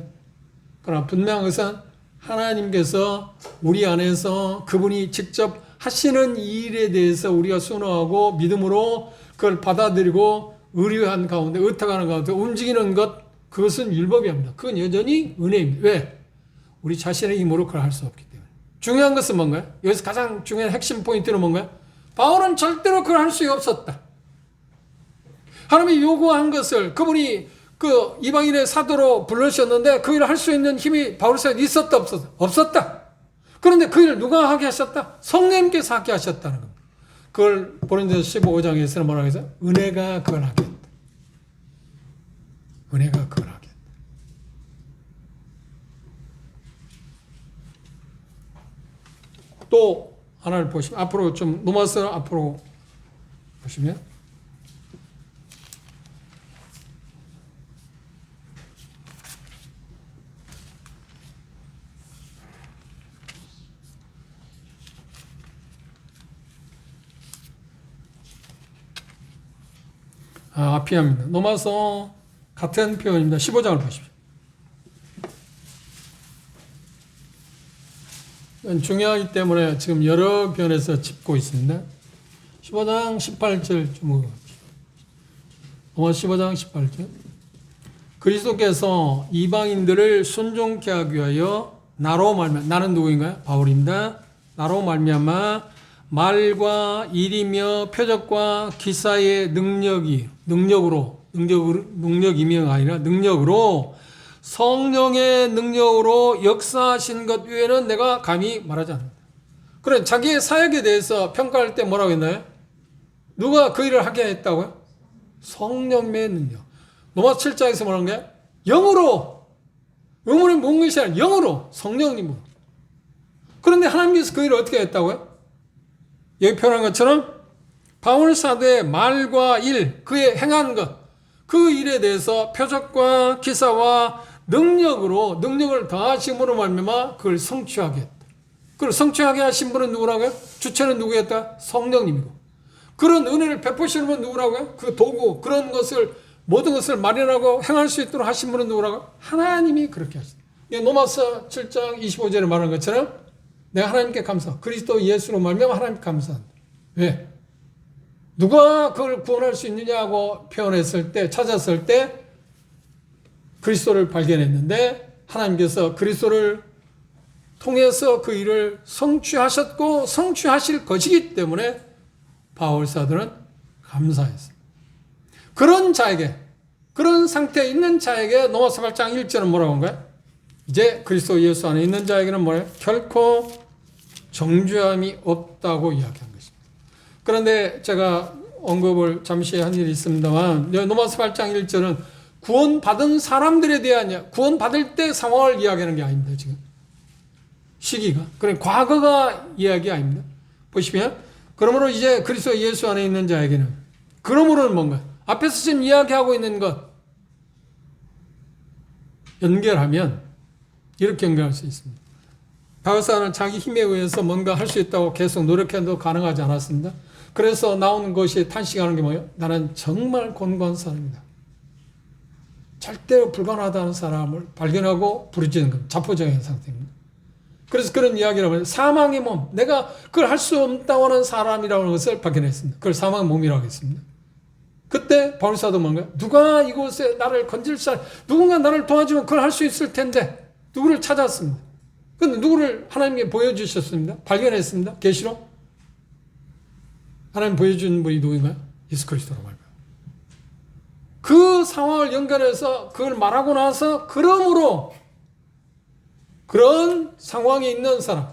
그러나 분명한 것은 하나님께서 우리 안에서 그분이 직접 하시는 일에 대해서 우리가 순응하고 믿음으로 그걸 받아들이고 의뢰한 가운데 의탁하는 가운데 움직이는 것, 그것은 율법이 아닙니다. 그건 여전히 은혜입니다. 왜? 우리 자신의 힘으로 그걸 할 수 없기 때문에. 중요한 것은 뭔가요? 여기서 가장 중요한 핵심 포인트는 뭔가요? 바울은 절대로 그걸 할 수 없었다. 하나님이 요구한 것을 그분이 그 이방인의 사도로 불러주셨는데 그 일을 할 수 있는 힘이 바울에게 있었다 없었다? 없었다. 그런데 그 일을 누가 하게 하셨다? 성령님께서 하게 하셨다는 겁니다. 그걸 고린도서 15장에서는 뭐라고 해서 은혜가 그걸 하게 했다. 은혜가 그걸 하게 했다. 또 하나를 보시면 앞으로 좀 넘어서 앞으로 보시면 아피아입니다. 넘어서 같은 표현입니다. 15장을 보십시오. 중요하기 때문에 지금 여러 변에서 짚고 있습니다. 15장 18절 좀 넘어서 15장 18절. 그리스도께서 이방인들을 순종케 하기 위하여 나로 말미암아, 나는 누구인가요? 바울입니다. 나로 말미암아 말과 일이며 표적과 기사의 능력이며 아니라 능력으로 성령의 능력으로 역사하신 것 외에는 내가 감히 말하지 않는다. 그래, 자기의 사역에 대해서 평가할 때 뭐라고 했나요? 누가 그 일을 하게 했다고요? 성령의 능력. 로마서 7장에서 뭐라는 거예요? 영으로. 영으로 뭔 것이 아니라 영으로. 성령님으로. 그런데 하나님께서 그 일을 어떻게 했다고요? 여기 표현한 것처럼 바울 사도의 말과 일, 그의 행한 것, 그 일에 대해서 표적과 기사와 능력을 더하심으로 말미암아 그걸 성취하게 했다. 그걸 성취하게 하신 분은 누구라고요? 주체는 누구였다? 성령님이고. 그런 은혜를 베푸시는 분은 누구라고요? 그 도구, 그런 것을 모든 것을 마련하고 행할 수 있도록 하신 분은 누구라고요? 하나님이 그렇게 하셨다. 로마서 7장 25절에 말한 것처럼 내가 하나님께 감사, 그리스도 예수로 말미암아 하나님께 감사한다. 왜? 누가 그걸 구원할 수 있느냐고 표현했을 때, 찾았을 때 그리스도를 발견했는데 하나님께서 그리스도를 통해서 그 일을 성취하셨고 성취하실 것이기 때문에 바울 사도는 감사했습니다. 그런 자에게, 그런 상태에 있는 자에게 로마서 8장 1절은 뭐라고 한 거야? 이제 그리스도 예수 안에 있는 자에게는 뭐예요? 결코 정죄함이 없다고 이야기한 것입니다. 그런데 제가 언급을 잠시 한 일이 있습니다만 로마서 8장 1절은 구원받은 사람들에 대한 구원받을 때 상황을 이야기하는 게 아닙니다. 지금 시기가. 그래 과거가 이야기 아닙니다. 보시면 그러므로 이제 그리스도 예수 안에 있는 자에게는 그러므로는 뭔가 앞에서 지금 이야기하고 있는 것 연결하면 이렇게 연결할 수 있습니다. 바울사는 자기 힘에 의해서 뭔가 할 수 있다고 계속 노력해도 가능하지 않았습니다. 그래서 나오는 것이 탄식하는 게 뭐예요? 나는 정말 곤고한 사람이다. 절대로 불가능하다는 사람을 발견하고 부르짖는 겁니다. 자포자기한 상태입니다. 그래서 그런 이야기를 하면 사망의 몸, 내가 그걸 할 수 없다고 하는 사람이라는 것을 발견했습니다. 그걸 사망의 몸이라고 했습니다. 그때 바울사도 뭔가요? 누가 이곳에 나를 건질 사람, 누군가 나를 도와주면 그걸 할 수 있을 텐데 누구를 찾았습니다. 근데 누구를 하나님께 보여주셨습니다. 발견했습니다. 계시로 하나님 보여준 분이 누구인가요? 예수 그리스도로 말합니다. 그 상황을 연결해서 그걸 말하고 나서 그러므로 그런 상황에 있는 사람,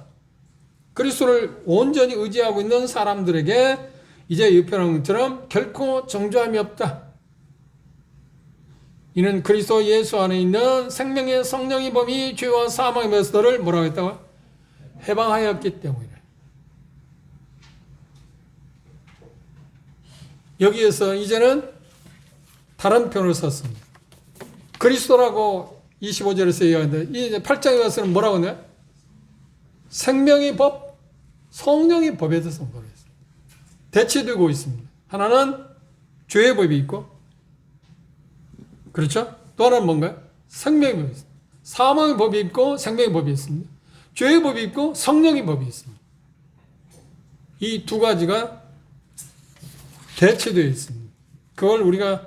그리스도를 온전히 의지하고 있는 사람들에게 이제 유표한 것처럼 결코 정죄함이 없다. 이는 그리스도 예수 안에 있는 생명의 성령의 범위 죄와 사망의 메스더를 뭐라고 했다고? 해방하였기 때문이래. 여기에서 이제는 다른 표현을 썼습니다. 그리스도라고 25절에서 이야기하는데 이제 8장에 가서는 뭐라고 하냐? 생명의 법, 성령의 법에 대해서 언급을 했어요. 대치되고 있습니다. 하나는 죄의 법이 있고, 그렇죠? 또 하나는 뭔가요? 생명의 법이 있습니다. 사망의 법이 있고 생명의 법이 있습니다. 죄의 법이 있고 성령의 법이 있습니다. 이 두 가지가 대치되어 있습니다. 그걸 우리가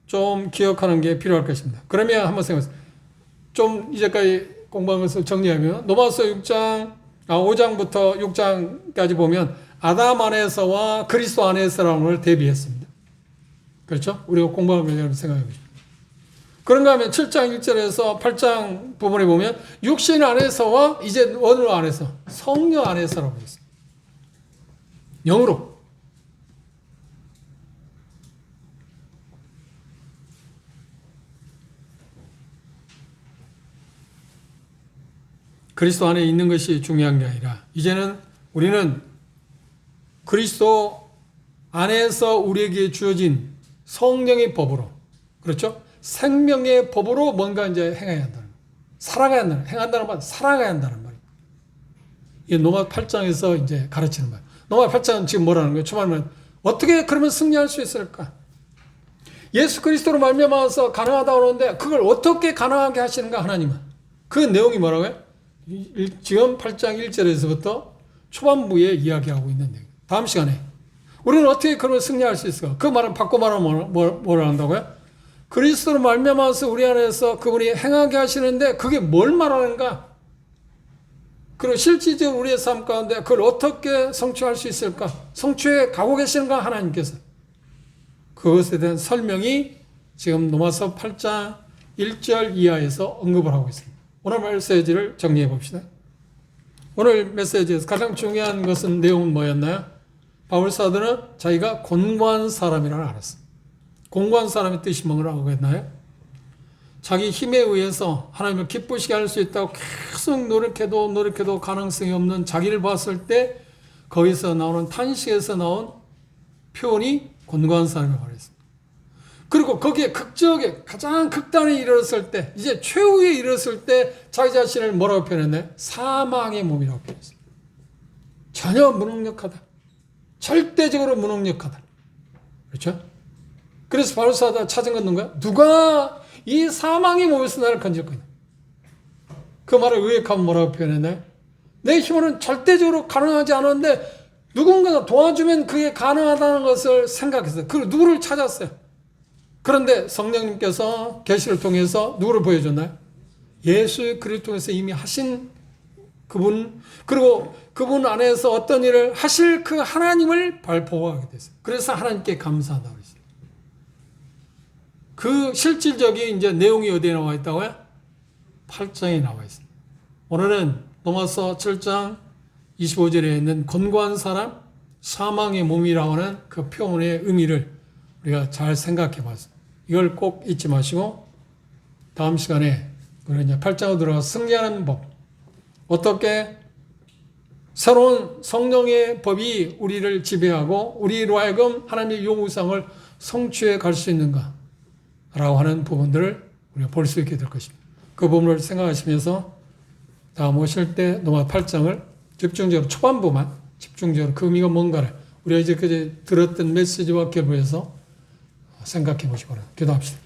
좀 기억하는 게 필요할 것입니다. 그러면 한번 생각해보세요. 좀 이제까지 공부한 것을 정리하면 로마서 5장부터 6장까지 보면 아담 안에서와 그리스도 안에서라는 걸 대비했습니다. 그렇죠? 우리가 공부한 걸 여러분 생각해 보십시오. 그런가 하면 7장 1절에서 8장 부분에 보면 육신 안에서와 이제 어느 안에서? 성령 안에서라고 했습니다. 영으로. 그리스도 안에 있는 것이 중요한 게 아니라 이제는 우리는 그리스도 안에서 우리에게 주어진 성령의 법으로, 그렇죠? 생명의 법으로 뭔가 이제 행해야 한다는 거예요. 살아가야 한다는, 행한다는 말, 살아가야 한다는 말이에요. 이게 로마 8장에서 이제 가르치는 거예요. 로마 8장은 지금 뭐라는 거예요? 초반에 어떻게 그러면 승리할 수 있을까? 예수 그리스도로 말미암아서 가능하다고 하는데 그걸 어떻게 가능하게 하시는가 하나님은? 그 내용이 뭐라고요? 지금 8장 1절에서부터 초반부에 이야기하고 있는 내용. 다음 시간에 우리는 어떻게 그러면 승리할 수 있을까? 그 말은 바꿔 말하면 뭐라 한다고요? 그리스도로 말미암아서 우리 안에서 그분이 행하게 하시는데 그게 뭘 말하는가? 그리고 실질적으로 우리의 삶 가운데 그걸 어떻게 성취할 수 있을까? 성취해 가고 계시는가 하나님께서. 그것에 대한 설명이 지금 로마서 8장 1절 이하에서 언급을 하고 있습니다. 오늘 메시지를 정리해 봅시다. 오늘 메시지에서 가장 중요한 것은 내용은 뭐였나요? 바울 사도는 자기가 곤고한 사람이라는 걸 알았어요. 공고한 사람의 뜻이 뭐라고 했나요? 자기 힘에 의해서 하나님을 기쁘시게 할 수 있다고 계속 노력해도 가능성이 없는 자기를 봤을 때 거기서 나오는 탄식에서 나온 표현이 곤고한 사람이라고 말했습니다. 그리고 거기에 극적에 가장 극단에 이르렀을 때, 이제 최후에 이르렀을 때 자기 자신을 뭐라고 표현했나요? 사망의 몸이라고 표현했습니다. 전혀 무능력하다. 절대적으로 무능력하다. 그렇죠? 그래서 바울 사도가 찾은 건 누가? 누가 이 사망의 몸에서 나를 건질 거냐? 그 말을 의역하면 뭐라고 표현했나요? 내 힘으로는 절대적으로 가능하지 않은데 누군가가 도와주면 그게 가능하다는 것을 생각했어요. 그리고 누구를 찾았어요. 그런데 성령님께서 계시를 통해서 누구를 보여줬나요? 예수 그리스도를 통해서 이미 하신 그분, 그리고 그분 안에서 어떤 일을 하실 그 하나님을 발표하게 됐어요. 그래서 하나님께 감사하다고 했어요. 그 실질적인 이제 내용이 어디에 나와 있다고요? 8장에 나와 있습니다. 오늘은 로마서 7장 25절에 있는 곤고한 사람, 사망의 몸이라고 하는 그 표현의 의미를 우리가 잘 생각해 봤습니다. 이걸 꼭 잊지 마시고 다음 시간에 우리가 이제 8장으로 들어가 승리하는 법, 어떻게 새로운 성령의 법이 우리를 지배하고 우리로 하여금 하나님의 요구사항을 성취해 갈 수 있는가 라고 하는 부분들을 우리가 볼 수 있게 될 것입니다. 그 부분을 생각하시면서 다음 오실 때 로마 8장을 집중적으로 초반부만 집중적으로 그 의미가 뭔가를 우리가 이제까지 들었던 메시지와 결부해서 생각해 보시기 바랍니다. 기도합시다.